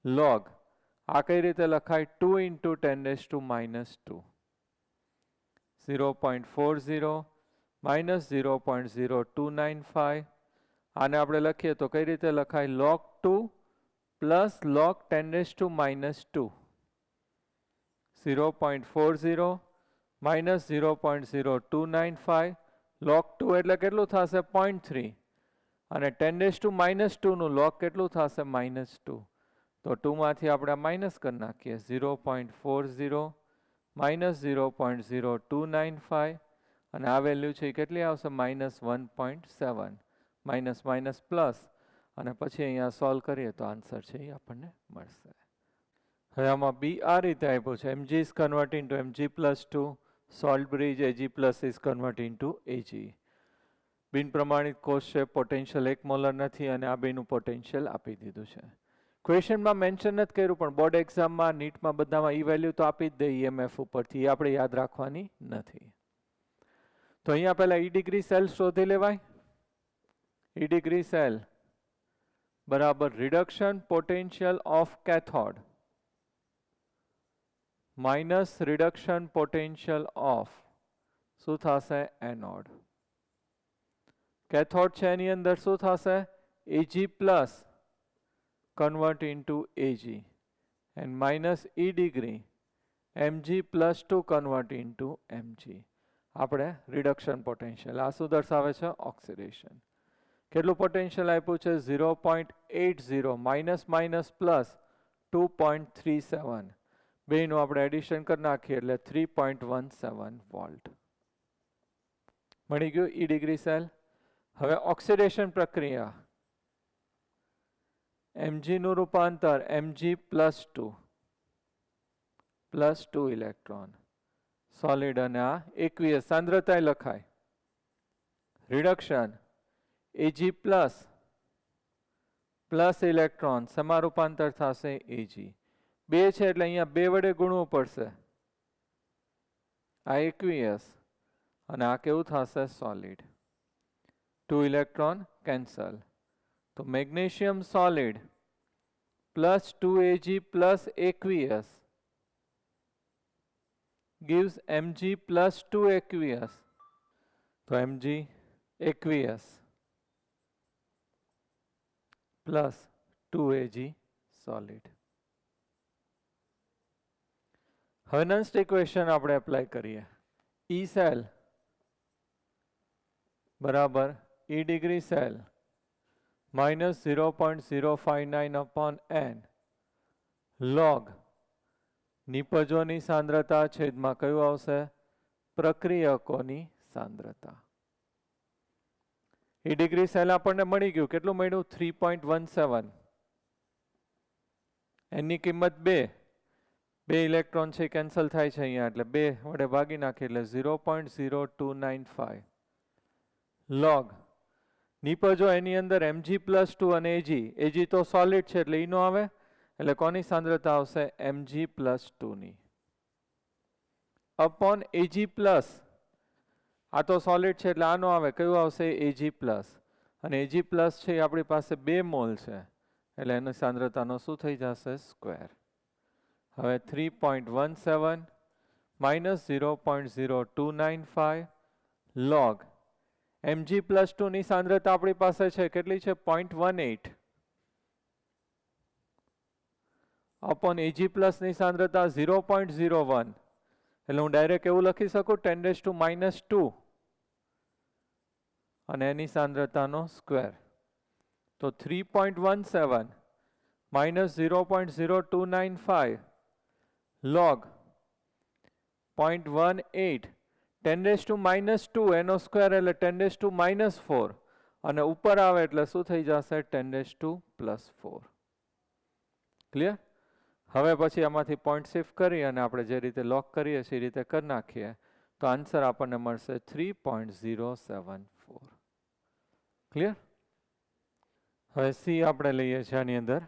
A: log, આ કઈ રીતે લખાય? 2 into 10⁻². 0.40 માઇનસ 0.0295, આને આપણે લખીએ તો કઈ રીતે લખાય? log 2 plus log 10⁻². 0.40 minus 0.0295 log 2 એટલે કેટલું થશે? 0.3. અને 10⁻² નું log કેટલું થશે? -2. તો 2 માંથી આપણે માઇનસ કરી નાખીએ. 0.40 માઇનસ 0.0295 અને આ વેલ્યુ છે એ કેટલી આવશે? -1.7. માઇનસ માઇનસ પ્લસ, અને પછી અહીંયા સોલ્વ કરીએ તો આન્સર છે એ આપણને મળશે. હવે આમાં બી આ રીતે આપ્યું છે, Mg is converted into Mg+2, salt bridge Ag plus is converted into Ag. બિન પ્રમાણિત કોષ છે, પોટેન્શિયલ 1 મોલર નથી, અને આ બેનું પોટેન્શિયલ આપી દીધું છે. ક્વેશ્ચનમાં મેન્શન નથી કર્યું, પણ બોર્ડ એક્ઝામમાં, નીટમાં બધામાં ઈ વેલ્યુ તો આપી જ દે EMF ઉપરથી, એ આપણે યાદ રાખવાની નથી. તો અહીંયા પહેલા E ડિગ્રી સેલ શોધી લેવાય. E ડિગ્રી સેલ બરાબર reduction potential of cathode minus reduction potential of શું થશે? એનોડ. કેથોડ છે એની અંદર શું થશે? Ag plus convert into Ag, and minus E degree Mg+2 convert into Mg. આપણે રિડક્શન પોટેન્શિયલ, આ શું દર્શાવે છે? ઓક્સિડેશન. કેટલું પોટેન્શિયલ આપ્યું છે? 0.80 માઇનસ માઇનસ પ્લસ 2.37. બેનું આપણે એડિશન કરી નાખીએ એટલે 3.17 વોલ્ટ મળી ગયું E ડિગ્રી સેલ. હવે ઓક્સિડેશન પ્રક્રિયા, Mg નું રૂપાંતર Mg+2 +2 ઇલેક્ટ્રોન સોલિડ, અને આ એકવીસ સાંદ્રતા લખાય. રિડક્શન Ag પ્લસ ઇલેક્ટ્રોન શેમાં રૂપાંતર થશે? Ag. 2 છે એટલે અહીંયા 2 વડે ગુણવું પડશે. આ એકવીસ અને આ કેવું થશે? સોલિડ. 2 electron cancel. તો magnesium solid plus 2Ag plus aqueous gives Mg+2 aqueous. તો Mg aqueous plus 2Ag solid. હવે next equation આપણે એપ્લાય કરીએ. E સેલ બરાબર E degree cell minus 0.059 upon n log નિપજોની સાંદ્રતા છેદમાં કયું આવશે? પ્રક્રિયકોની સાંદ્રતા. E ડિગ્રી સેલ આપણને મળી ગયું. કેટલું મળ્યું? 3.17. એની કિંમત 2. 2 ઇલેક્ટ્રોન છે કેન્સલ થાય છે અહીંયા, એટલે 2 વડે ભાગી નાખીએ એટલે 0.0295 log નિપજો એની અંદર Mg+2 અને Ag. Ag તો સોલિડ છે એટલે ઈ નો આવે, એટલે કોની સાંદ્રતા આવશે? Mg+2 ની અપોન Ag પ્લસ, આ તો સોલિડ છે એટલે આ નો આવે, કયું આવશે? Ag plus. અને Ag પ્લસ છે આપણી પાસે 2 મોલ છે એટલે એની સાંદ્રતાનો શું થઈ જશે? સ્ક્વેર. હવે 3.17 માઇનસ 0.0295 log Mg+2 ની સાંદ્રતા આપણી પાસે છે કેટલી છે? 0.18 અપોન Ag પ્લસ ની સાંદ્રતા 0.01, એટલે હું ડાયરેક્ટ એવું લખી શકું 10⁻², અને એની સાંદ્રતાનો સ્ક્વેર. તો 3.17 -0.0295 log 0.18 10⁻², એનો સ્ક્વેર એટલે 10⁻⁴, અને ઉપર આવે એટલે શું થઈ જશે 10⁻+4. ક્લિયર? હવે પછી આમાંથી પોઈન્ટ શિફ્ટ કરી અને આપણે જે રીતે લોક કરીએ છીએ એ રીતે કરી નાખીએ તો આન્સર આપણને મળશે 3.074. ક્લિયર? હવે સી આપણે લઈએ છીએ આની અંદર.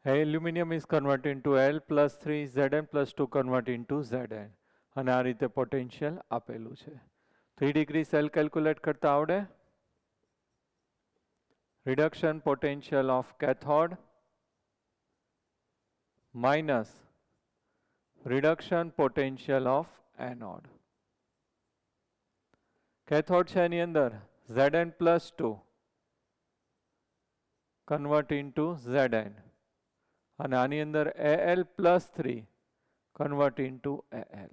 A: Aluminium is convert into L+3 Zn+2 convert into Zn, અને આ રીતે પોટેન્શિયલ આપેલું છે. 3 ડિગ્રી સેલ કેલ્ક્યુલેટ કરતા આવડે? Reduction potential of cathode minus reduction potential of anode. Cathode છે એની અંદર Zn+2 convert into Zn, અને આની અંદર Al+3 convert into Al.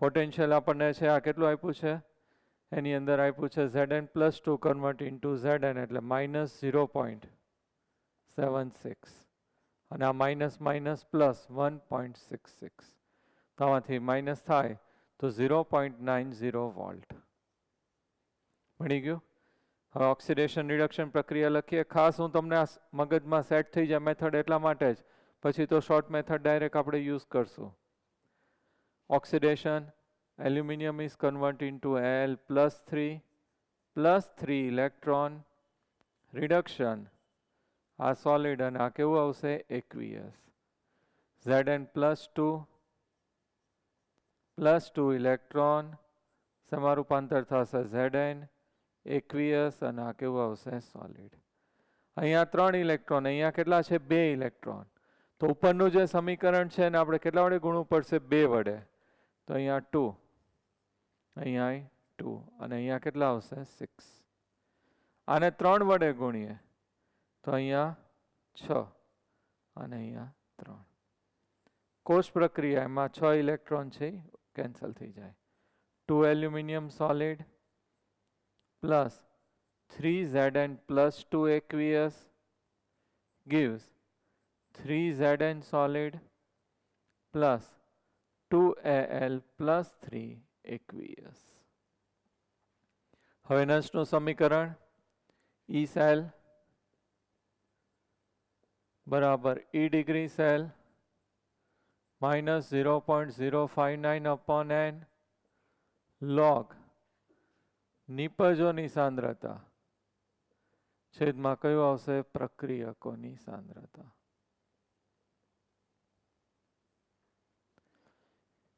A: Potential આપણને છે આ કેટલું આપ્યું છે? એની અંદર આપ્યું છે Zn+2 કન્વર્ટ ઇન્ટુ Zn એટલે -0.76, અને આ માઇનસ માઇનસ પ્લસ 1.66, તો આમાંથી માઇનસ થાય તો 0.90 વોલ્ટ મળી ગયું. હવે ઓક્સિડેશન રિડક્શન પ્રક્રિયા લખીએ. ખાસ હું તમને આ મગજમાં સેટ થઈ જાય મેથડ એટલા માટે જ, પછી તો શોર્ટ મેથડ ડાયરેક્ટ આપણે યુઝ કરશું. Oxidation, aluminium is converted into Al+3 electron, reduction, આ solid અને આ કેવું આવશે aqueous. Zn+2 electron, શેમાં રૂપાંતર થશે Zn, aqueous, અને આ કેવું આવશે solid. અહીંયા 3 ઇલેક્ટ્રોન, અહીંયા કેટલા છે 2 ઇલેક્ટ્રોન. તો ઉપરનું જે સમીકરણ છે ને આપણે કેટલા વડે ગુણવું પડશે? 2 વડે. તો અહીંયા 2, અહીંયા 2, અને અહીંયા કેટલા આવશે 6. આને 3 વડે ગુણીએ તો અહીંયા 6 અને અહીંયા 3. કોષ પ્રક્રિયા એમાં 6 ઇલેક્ટ્રોન છે કેન્સલ થઈ જાય. 2 aluminium solid plus 3 Zn+2 aqueous gives 3 Zn solid plus 2 Al+3 aqueous. હવે નસનું સમીકરણ E સેલ બરાબર E degree cell -0.059/n log નિપજોની સાંદ્રતા છેદમાં કયું આવશે? પ્રક્રિયકોની સાંદ્રતા.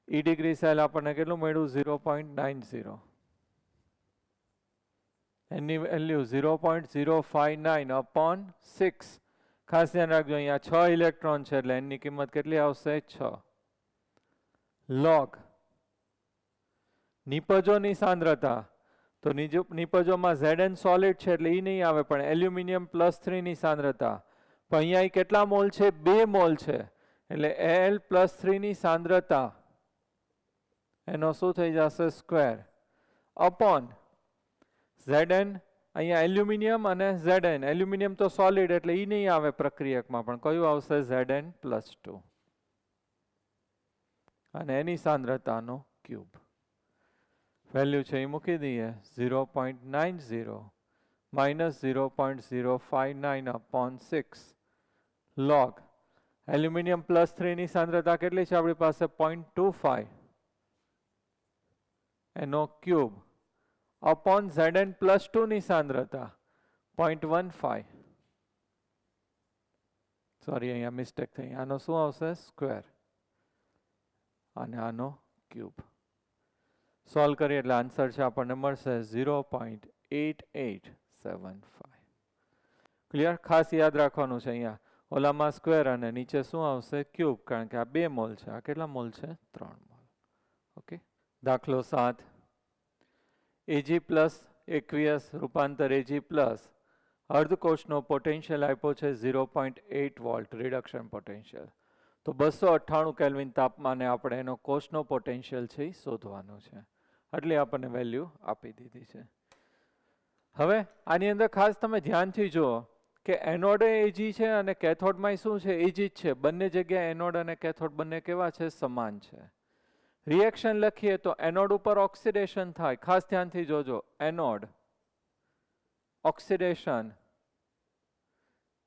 A: E ડિગ્રી સેલ આપણને કેટલું મળ્યું? 0.90. એની વેલ્યુ 0.059/6. ખાસ ધ્યાન રાખજો અહીંયા 6 ઇલેક્ટ્રોન છે એટલે એની કિંમત કેટલી આવશે? 6. લોગ નિપજોની સાંદ્રતા, તો નિપજોમાં Zn સોલિડ છે એટલે એ નહીં આવે, પણ એલ્યુમિનિયમ+3 ની સાંદ્રતા. પણ અહીંયા કેટલા મોલ છે? 2 મોલ છે, એટલે Al+3 ની સાંદ્રતા એનો શું થઈ જશે? Square upon Zn. અહીંયા એલ્યુમિનિયમ અને Zn, એલ્યુમિનિયમ તો સોલિડ એટલે એ નહીં આવે પ્રક્રિયકમાં, પણ કયું આવશે? Zn+2, અને એની સાંદ્રતાનો ક્યુબ. વેલ્યુ છે એ મૂકી દઈએ 0.90 -0.059/6 log એલ્યુમિનિયમ+3 ની સાંદ્રતા કેટલી છે આપણી પાસે? 0.25, એનો ક્યુબ અપોન Zn+2 ની સાંદ્રતા 0.15. સોરી અહીંયા મિસ્ટેક થઈ. આનો શું આવશે? સ્ક્વેર, અને આનો ક્યુબ. સોલ્વ કરીએ એટલે આન્સર છે આપણને મળશે 0.8875. ક્લિયર? ખાસ યાદ રાખવાનું છે અહીંયા ઓલામાં સ્ક્વેર અને નીચે શું આવશે? ક્યુબ, કારણ કે આ 2 મોલ છે. આ કેટલા મોલ છે? 3 મોલ. ઓકે. દાખલો 7. Ag+ aqueous રૂપાંતર Ag+ અર્ધકોષનો પોટેન્શિયલ આપ્યો છે 0.8 વોલ્ટ રિડક્શન પોટેન્શિયલ. તો 298 કેલ્વિન તાપમાને આપણે એનો કોષનો પોટેન્શિયલ છે એ શોધવાનો છે. એટલે આપણને વેલ્યુ આપી દીધી છે. હવે આની અંદર ખાસ તમે ધ્યાનથી જુઓ કે એનોડ એજી છે અને કેથોડમાં શું છે, એજી જ છે. બંને જગ્યાએ એનોડ અને કેથોડ બંને કેવા છે, સમાન છે. રિએક્શન લખીએ તો એનોડ ઉપર ઓક્સિડેશન થાય. ખાસ ધ્યાનથી જોજો, એનોડ ઓક્સિડેશન,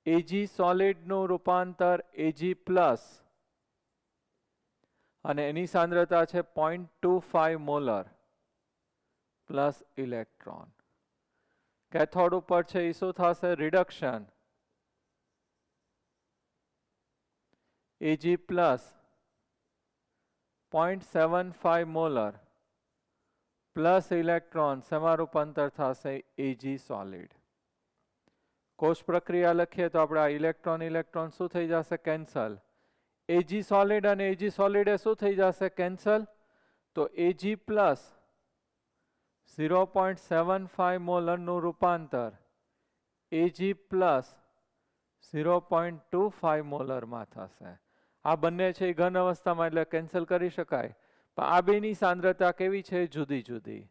A: એજી સોલિડનું રૂપાંતર એજી પ્લસ અને એની સાંદ્રતા છે 0.25 મોલર પ્લસ ઇલેક્ટ્રોન. કેથોડ ઉપર છે એ શું થશે, રિડક્શન, એજી પ્લસ 0.75 મોલર પ્લસ ઇલેક્ટ્રોન, શેમાં રૂપાંતર થશે, એજી સોલિડ. કોષ પ્રક્રિયા લખીએ તો આપણે આ ઇલેક્ટ્રોન ઇલેક્ટ્રોન શું થઈ જશે, કેન્સલ. એજી સોલિડ અને એજી સોલિડ એ શું થઈ જશે, કેન્સલ. તો એજી પ્લસ 0.75 મોલરનું રૂપાંતર એજી પ્લસ 0.25 મોલરમાં થશે. આ બંને છે એ ઘન અવસ્થામાં એટલે કેન્સલ કરી શકાય, પણ આ બેની સાંદ્રતા કેવી છે, જુદી જુદી.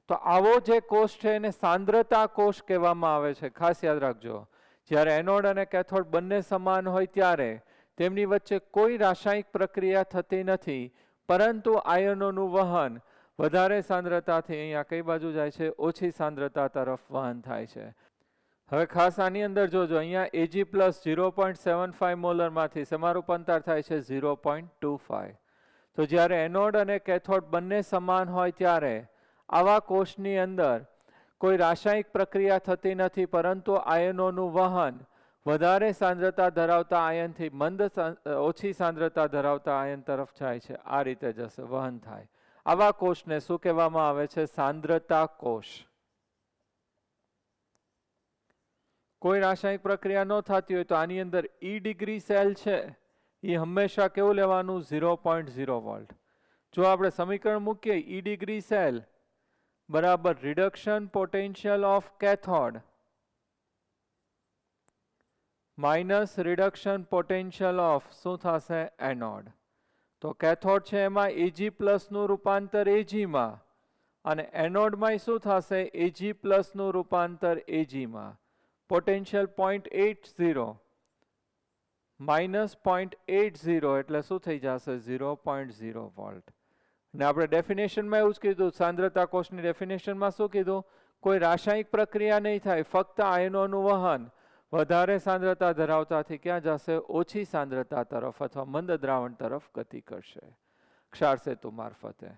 A: તો આવો જે કોષ છે એને સાંદ્રતા કોષ કહેવામાં આવે છે. ખાસ યાદ રાખજો, જ્યારે એનોડ અને કેથોડ બંને સમાન હોય ત્યારે તેમની વચ્ચે કોઈ રાસાયણિક પ્રક્રિયા થતી નથી, પરંતુ આયનોનું વહન વધારે સાંદ્રતાથી અહીંયા કઈ બાજુ જાય છે, ઓછી સાંદ્રતા તરફ વહન થાય છે. હવે ખાસ આની અંદર જોજો, અહીંયા એજી પ્લસ 0.75 મોલરમાંથી શેમાં રૂપાંતર થાય છે, 0.25. તો જ્યારે એનોડ અને કેથોડ બંને સમાન હોય ત્યારે આવા કોષની અંદર કોઈ રાસાયણિક પ્રક્રિયા થતી નથી, પરંતુ આયનોનું વહન વધારે સાંદ્રતા ધરાવતા આયનથી ઓછી સાંદ્રતા ધરાવતા આયન તરફ જાય છે. આ રીતે જશે, વહન થાય. આવા કોષને શું કહેવામાં આવે છે, સાંદ્રતા કોષ. કોઈ રાસાયણિક પ્રક્રિયા ન થતી હોય તો આની અંદર E ડિગ્રી સેલ છે એ હંમેશા કેવું લેવાનું, 0.0 વોલ્ટ. જો આપણે સમીકરણ મૂકીએ, E ડિગ્રી સેલ બરાબર reduction potential of cathode minus reduction potential of શું થશે, એનોડ. તો કેથોડ છે એમાં એજી પ્લસનું રૂપાંતર એજીમાં અને એનોડમાં શું થશે, એજી પ્લસનું રૂપાંતર એજીમાં. પોટેન્શિયલ 0.80 માઇનસ 0.80 એટલે શું થઈ જશે, 0.0 વોલ્ટ. ને આપણે ડેફિનેશનમાં એવું જ કીધું, સાંદ્રતા કોષની ડેફિનેશનમાં શું કીધું, કોઈ રાસાયણિક પ્રક્રિયા નહીં થાય, ફક્ત આયનોનું વહન વધારે સાંદ્રતા ધરાવતાથી ક્યાં જશે, ઓછી સાંદ્રતા તરફ અથવા મંદ દ્રાવણ તરફ ગતિ કરશે ક્ષાર સેતુ મારફતે.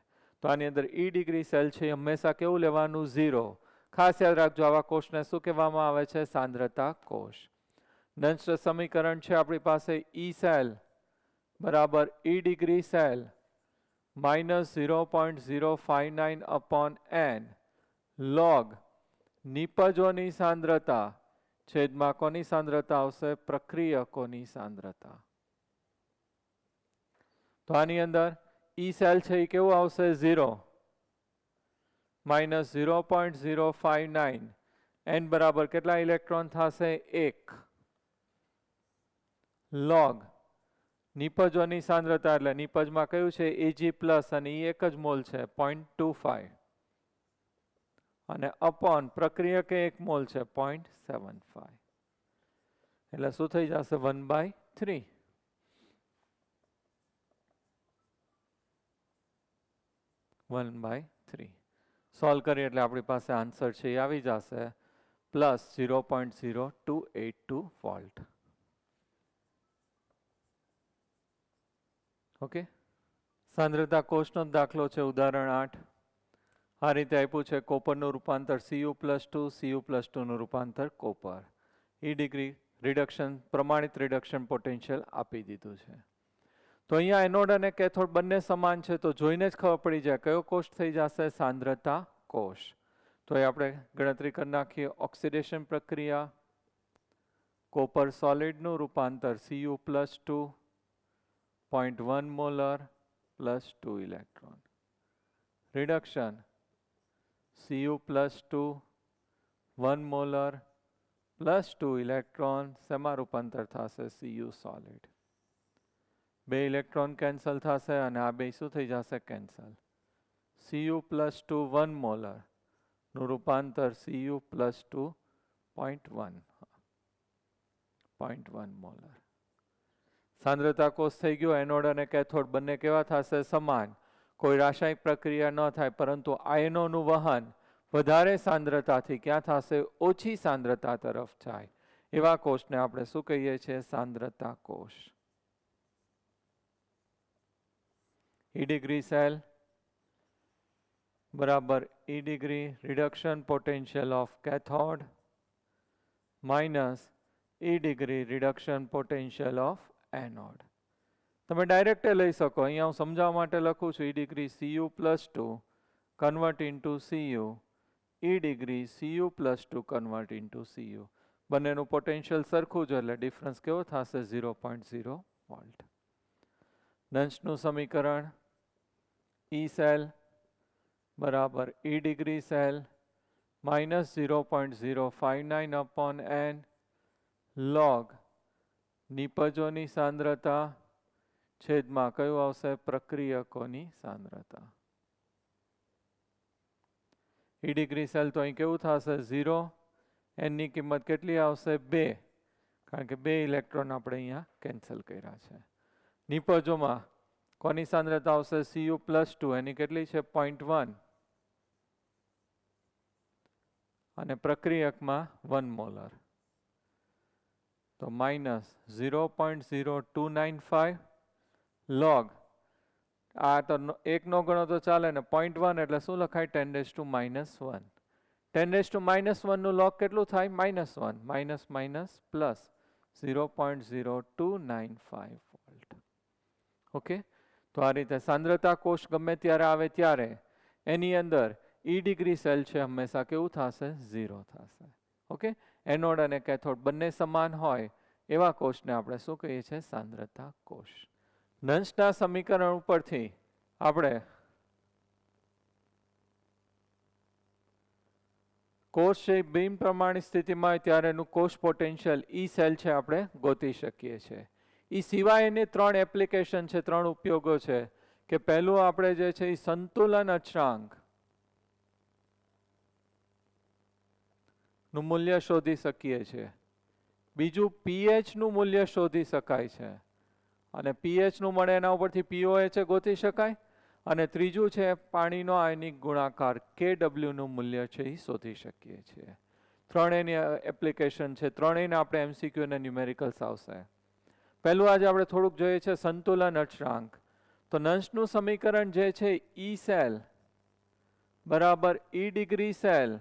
A: તો આની અંદર E ડિગ્રી સેલ છે હંમેશા કેવું લેવાનું, 0. ખાસ યાદ રાખજો, આવા કોષને શું કહેવામાં આવે છે, સાંદ્રતા કોષ. નંસ્ટ સમીકરણ છે આપણી પાસે, E સેલ બરાબર E degree cell minus 0.059 upon n log નિપજોની સાંદ્રતા છેદમાં કોની સાંદ્રતા આવશે, પ્રક્રિયકોની સાંદ્રતા. તો આની અંદર E સેલ છે એ કેવું આવશે, 0 માઇનસ 0.059 n બરાબર કેટલા ઇલેક્ટ્રોન થશે, 1 લોગ નિપજોની સાંદ્રતા એટલે નિપજમાં કયું છે, એજી પ્લસ અને એ એક જ મોલ છે 0.25 અને અપોન પ્રક્રિયકે 1 મોલ છે 0.75 એટલે શું થઈ જશે, 1/3. 1/3 સોલ્વ કરીએ એટલે આપણી પાસે આન્સર છે એ આવી જશે પ્લસ 0.0282 વોલ્ટ. ઓકે, સાંદ્રતા કોષનો દાખલો છે ઉદાહરણ 8. આ રીતે આપ્યું છે, કોપરનું રૂપાંતર Cu+2, Cu+2 નું રૂપાંતર કોપર. E ડિગ્રી રિડક્શન પ્રમાણિત રિડક્શન પોટેન્શિયલ આપી દીધું છે. તો અહીંયા એનોડ અને કેથોડ બંને સમાન છે, તો જોઈને જ ખબર પડી જાય કયો કોષ થઈ જશે, સાંદ્રતા કોષ. તો એ આપણે ગણતરી કરી નાખીએ. ઓક્સિડેશન પ્રક્રિયા, કોપર સોલિડનું રૂપાંતર Cu+2 0.1 molar plus 2 electron. Reduction Cu+2 1 molar plus 2 electron, શેમાં રૂપાંતર થશે, Cu સોલિડ. 2 ઇલેક્ટ્રોન કેન્સલ થશે અને આ બે શું થઈ જશે, કેન્સલ. Cu+2 1 મોલર નું રૂપાંતર Cu પ્લસ 2.1 મોલર. સાંદ્રતા કોષ થઈ ગયો. એનોડ અને કેથોડ બંને કેવા થશે? સમાન. કોઈ રાસાયણિક પ્રક્રિયા ન થાય, પરંતુ આયનોનું વહન વધારે સાંદ્રતાથી ક્યાં થશે? ઓછી સાંદ્રતા તરફ જાય. એવા કોષને આપણે શું કહીએ છીએ? સાંદ્રતા કોષ. E degree cell બરાબર E degree reduction potential of cathode minus E degree reduction potential of anode. તમે ડાયરેક્ટ લઈ શકો. અહીંયા હું સમજાવવા માટે લખું છું E degree Cu plus 2 convert into Cu, E degree Cu plus 2 convert into Cu. બંનેનું પોટેન્શિયલ સરખું જ, એટલે ડિફરન્સ કેવો થશે? 0.0 વોલ્ટ. નંશનું સમીકરણ E સેલ બરાબર E degree cell minus 0.059 upon n log નિપજોની સાંદ્રતા છેદમાં કયું આવશે? પ્રક્રિયકોની સાંદ્રતા. E degree સેલ તો અહીં કેવું થશે? 0. n ની કિંમત કેટલી આવશે? 2, કારણ કે 2 ઇલેક્ટ્રોન આપણે અહીંયા કેન્સલ કર્યા છે. નિપજોમાં કોની સાંદ્રતા આવશે? Cu પ્લસ 2, એની કેટલી છે? 0.1. અને પ્રક્રિયકમાં 1 મોલર. તો માઇનસ 0.0295 લોગ, આ તો એકનો ગણો તો ચાલે ને, 0.1 એટલે શું લખાય? 10⁻⁻1. 10⁻⁻1 નું લોગ કેટલું થાય? -1. Minus minus plus 0.0295 volt. Okay, તો આ રીતે સાંદ્રતા કોષ ગમે ત્યારે આવે ત્યારે એની અંદર E degree સેલ છે હંમેશા કેવું થશે? 0 થશે. ઓકે, એનોડ અને કેથોડ બંને સમાન હોય એવા કોષને આપણે શું કહીએ છીએ? સાંદ્રતા કોષ. નંશના સમીકરણ ઉપરથી આપણે કોષ છે બિન પ્રમાણિત સ્થિતિમાં હોય ત્યારે એનું કોષ પોટેન્શિયલ E સેલ છે આપણે ગોતી શકીએ છીએ. એ સિવાય એની 3 એપ્લિકેશન છે, 3 ઉપયોગો છે. કે પહેલું આપણે જે છે એ સંતુલન અચળાંક નું મૂલ્ય શોધી શકીએ છીએ. બીજું pH નું મૂલ્ય શોધી શકાય છે, અને pH નું મળે એના ઉપરથી pOH ગોતી શકાય. અને ત્રીજું છે પાણીનો આયનિક ગુણાકાર Kw નું મૂલ્ય છે એ શોધી શકીએ છીએ. ત્રણેયની એપ્લિકેશન છે. ત્રણેયને આપણે MCQ અને ન્યુમેરિકલ્સ આવશે. પહેલું આજે આપણે થોડુંક જોઈએ છે સંતુલન અચળાંક. તો નંશનું સમીકરણ જે છે E સેલ બરાબર E degree cell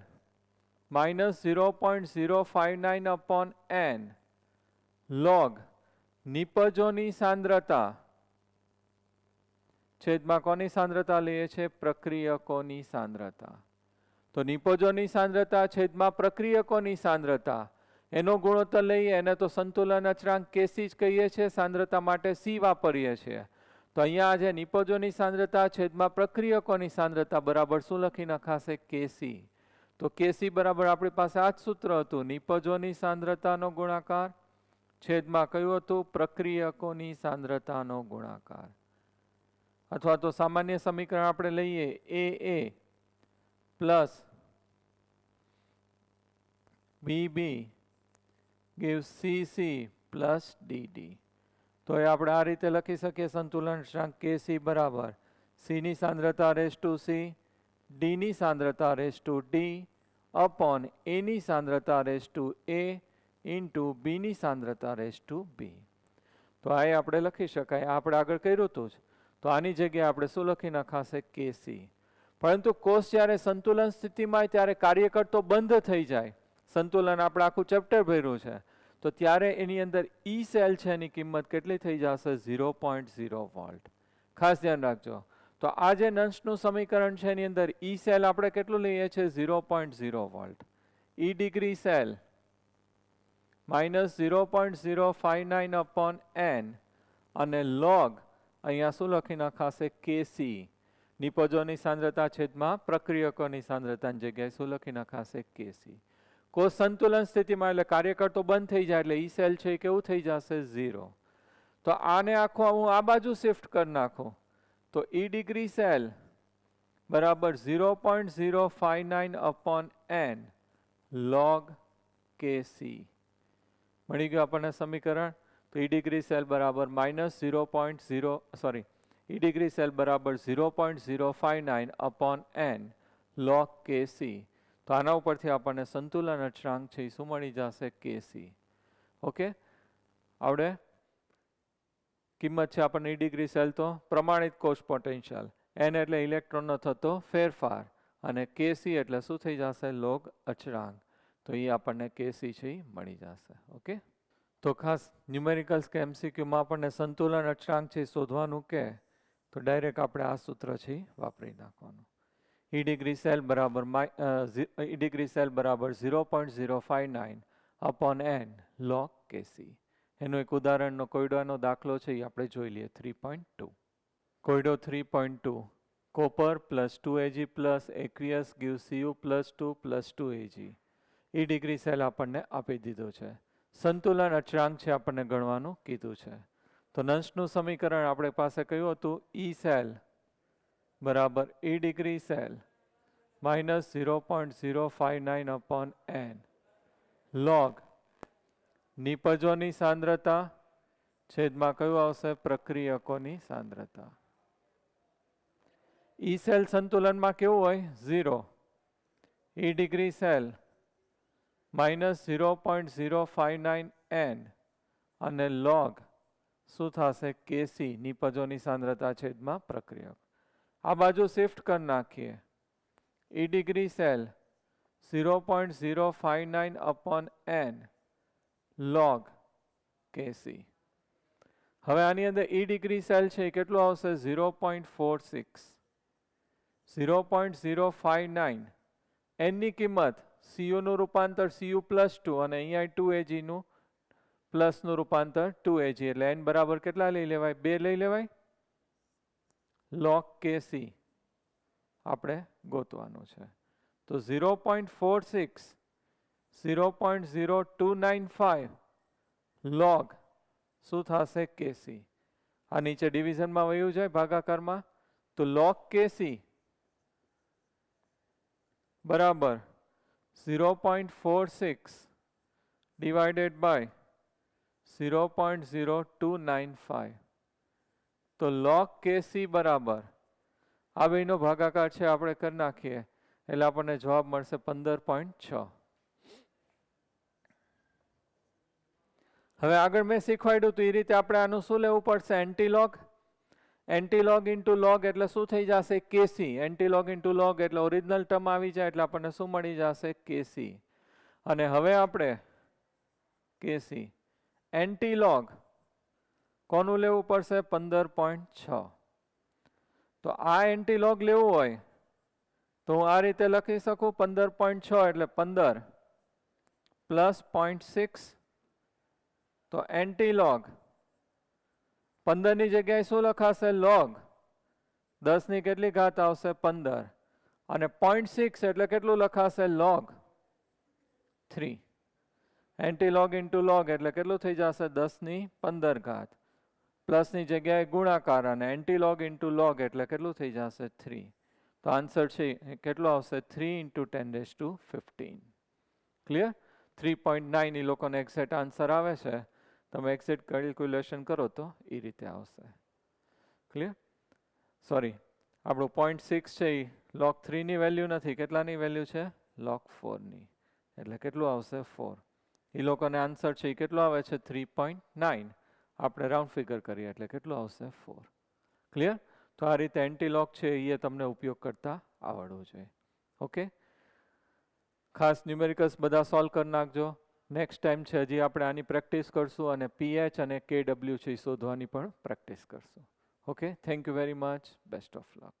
A: minus 0.059 upon n log નિપજોની સાંદ્રતા છેદમાં કોની સાંદ્રતા લઈએ છે? પ્રક્રિયકોની સાંદ્રતા. તો નિપજોની સાંદ્રતા છેદમાં પ્રક્રિયકોની સાંદ્રતા એનો ગુણોત્તર લઈએ, એને તો સંતુલન અચળાંક Kc જ કહીએ છીએ. સાંદ્રતા માટે C વાપરીએ છીએ. તો અહીંયા આજે નિપજોની સાંદ્રતા છેદમાં પ્રક્રિયકોની સાંદ્રતા બરાબર શું લખી નખાશે? Kc. તો Kc બરાબર આપણી પાસે આ જ સૂત્ર હતું, નિપજોની સાંદ્રતાનો ગુણાકાર છેદમાં કયું હતું? પ્રક્રિયકોની સાંદ્રતાનો ગુણાકાર. અથવા તો સામાન્ય સમીકરણ આપણે લઈએ AA plus BB gives CC plus DD. તો એ આપણે આ રીતે લખી શકીએ સંતુલન અચળાંક Kc બરાબર C ની સાંદ્રતા રેઝ ટુ C, D ની સાંદ્રતા raise to D upon A ની સાંદ્રતા raise to A into B ની સાંદ્રતા રેઝ ટુ B. તો આ આપણે લખી શકાય. આપણે આગળ કર્યું હતું જ. તો આની જગ્યાએ આપણે શું લખી નખાશે? Kc. પરંતુ કોષ જ્યારે સંતુલન સ્થિતિમાં ત્યારે કાર્યકર તો બંધ થઈ જાય. સંતુલન આપણે આખું ચેપ્ટર ભર્યું છે. તો ત્યારે એની અંદર E સેલ છે એની કિંમત કેટલી થઈ જશે? 0.0 વોલ્ટ. ખાસ ધ્યાન રાખજો. તો આ જે નંશનું સમીકરણ છે એની અંદર E સેલ આપણે કેટલું લઈએ છીએ? 0.0 volt. E degree cell minus 0.059 upon n અને log અહીંયા શું લખી નખાશે? Kc. નિપજોની સાંદ્રતા છેદમાં પ્રક્રિયકોની સાંદ્રતાની જગ્યાએ શું લખી નખાશે? Kc. કોષ સંતુલન સ્થિતિમાં એટલે કાર્યકર તો બંધ થઈ જાય એટલે E સેલ છે કેવું થઈ જશે? 0. તો આને આખો હું આ બાજુ શિફ્ટ કરી નાખું તો E degree સેલ બરાબર 0.059 અપોન n log kc મળી ગયું આપણને સમીકરણ. તો ઈ ડિગ્રી સેલ બરાબર ઈ ડિગ્રી સેલ બરાબર 0.059 અપોન n log kc. તો આના ઉપરથી આપણને સંતુલન અચળાંક છે એ શું મળી જશે? kc. ઓકે, આવડે? કિંમત છે આપણને ઈ ડિગ્રી સેલ તો પ્રમાણિત કોષ પોટેન્શિયલ, n એટલે ઇલેક્ટ્રોનનો થતો ફેરફાર, અને kc એટલે શું થઈ જશે? લોગ અચળાંક. તો એ આપણને kc છે એ મળી જશે. ઓકે, તો ખાસ ન્યુમેરિકલ્સ કે એમસીક્યુમાં આપણને સંતુલન અચળાંક છે શોધવાનું કે તો ડાયરેક્ટ આપણે આ સૂત્ર છે વાપરી નાખવાનું. ઈ ડિગ્રી સેલ બરાબર 0.059 અપોન n log kc. એનો એક ઉદાહરણનો કોયડાનો દાખલો છે એ આપણે જોઈ લઈએ. 3.2 કોયડો 3.2 copper plus 2Ag plus aqueous gives Cu plus 2 plus 2Ag. ઈ ડિગ્રી સેલ આપણને આપી દીધો છે. સંતુલન અચળાંક છે આપણને ગણવાનું કીધું છે. તો નંશનું સમીકરણ આપણે પાસે કયું હતું? ઈ સેલ બરાબર E degree cell minus 0.059 upon n log નિપજોની સાંદ્રતા છેદમાં કયું આવશે? પ્રક્રિયકોની સાંદ્રતા. ઈ સેલ સંતુલનમાં કેવું હોય? 0. ઈ ડિગ્રી સેલ માઇનસ 0.059 n અને log શું થશે? kc નિપજોની સાંદ્રતા છેદમાં પ્રક્રિયક. આ બાજુ શિફ્ટ કરી નાખીએ. E degree cell 0.059 upon n log kc. હવે આની અંદર ઈ ડિગ્રી સેલ છે એ કેટલું આવશે? 0.46. 0.059 n ની કિંમત Cu નું રૂપાંતર Cu પ્લસ 2 અને અહીંયા 2Ag નું પ્લસ નું રૂપાંતર 2Ag એટલે n બરાબર કેટલા લઈ લેવાય? 2 લઈ લેવાય. log kc આપણે ગોતવાનું છે. તો 0.46 0.0295 log શું થશે? kc. આ નીચે ડિવિઝનમાં વયું જાય ભાગાકારમાં. તો log kc બરાબર 0.46 divided by 0.0295. તો log kc બરાબર આ બેનો ભાગાકાર છે આપણે કરી નાખીએ એટલે આપણને જવાબ મળશે 15.6. હવે આગળ મેં શીખવાડ્યું તો એ રીતે આપણે આનું શું લેવું પડશે? એન્ટીલોગ. એન્ટીલોગ ઇન્ટુ લોગ એટલે શું થઈ જશે? kc. એન્ટીલોગ ઇન્ટુ લોગ એટલે ઓરિજિનલ ટર્મ આવી જાય એટલે આપણને શું મળી જશે? kc. અને હવે આપણે kc એન્ટીલોગ કોનું લેવું પડશે? 15.6. તો આ એન્ટીલોગ લેવું હોય તો હું આ રીતે લખી શકું 15.6 એટલે 15 પ્લસ 0.6. તો એન્ટીલોગ 15 ની જગ્યાએ શું લખાશે? લોગ 10 ની કેટલી ઘાત આવશે? 15. અને 0.6 એટલે કેટલું લખાશે? લોગ 3. એન્ટીલોગ ઇન્ટુ લોગ એટલે કેટલું થઈ જશે? 10 ની 15 ઘાત. પ્લસ ની જગ્યાએ ગુણાકાર અને એન્ટીલોગ ઇન્ટુ લોગ એટલે કેટલું થઈ જશે? 3. તો આન્સર છે કેટલો આવશે? 3 into 10⁻15. ક્લિયર? 3.9 એ લોકોને એક્ઝેક્ટ આન્સર આવે છે. તમે એક્ઝેક્ટ કેલ્ક્યુલેશન કરો તો એ રીતે આવશે. ક્લિયર? સોરી, આપણું 0.6 છે એ log 3 ની વેલ્યુ નથી. કેટલાની વેલ્યુ છે? log 4 ની. એટલે કેટલું આવશે? 4. એ લોકોને આન્સર છે એ કેટલો આવે છે? 3.9. આપણે રાઉન્ડ ફિગર કરીએ એટલે કેટલું આવશે? 4. ક્લિયર? તો આ રીતે એન્ટીલોગ છે એ તમને ઉપયોગ કરતા આવડવું જોઈએ. ઓકે, ખાસ ન્યુમેરિકલ્સ બધા સોલ્વ કરી નાખજો. નેક્સ્ટ ટાઈમ છે હજી આપણે આની પ્રેક્ટિસ કરશું અને પીએચ અને કેડબલ્યુ છે એ શોધવાની પણ પ્રેક્ટિસ કરશું. Okay, thank you very much. Best of luck.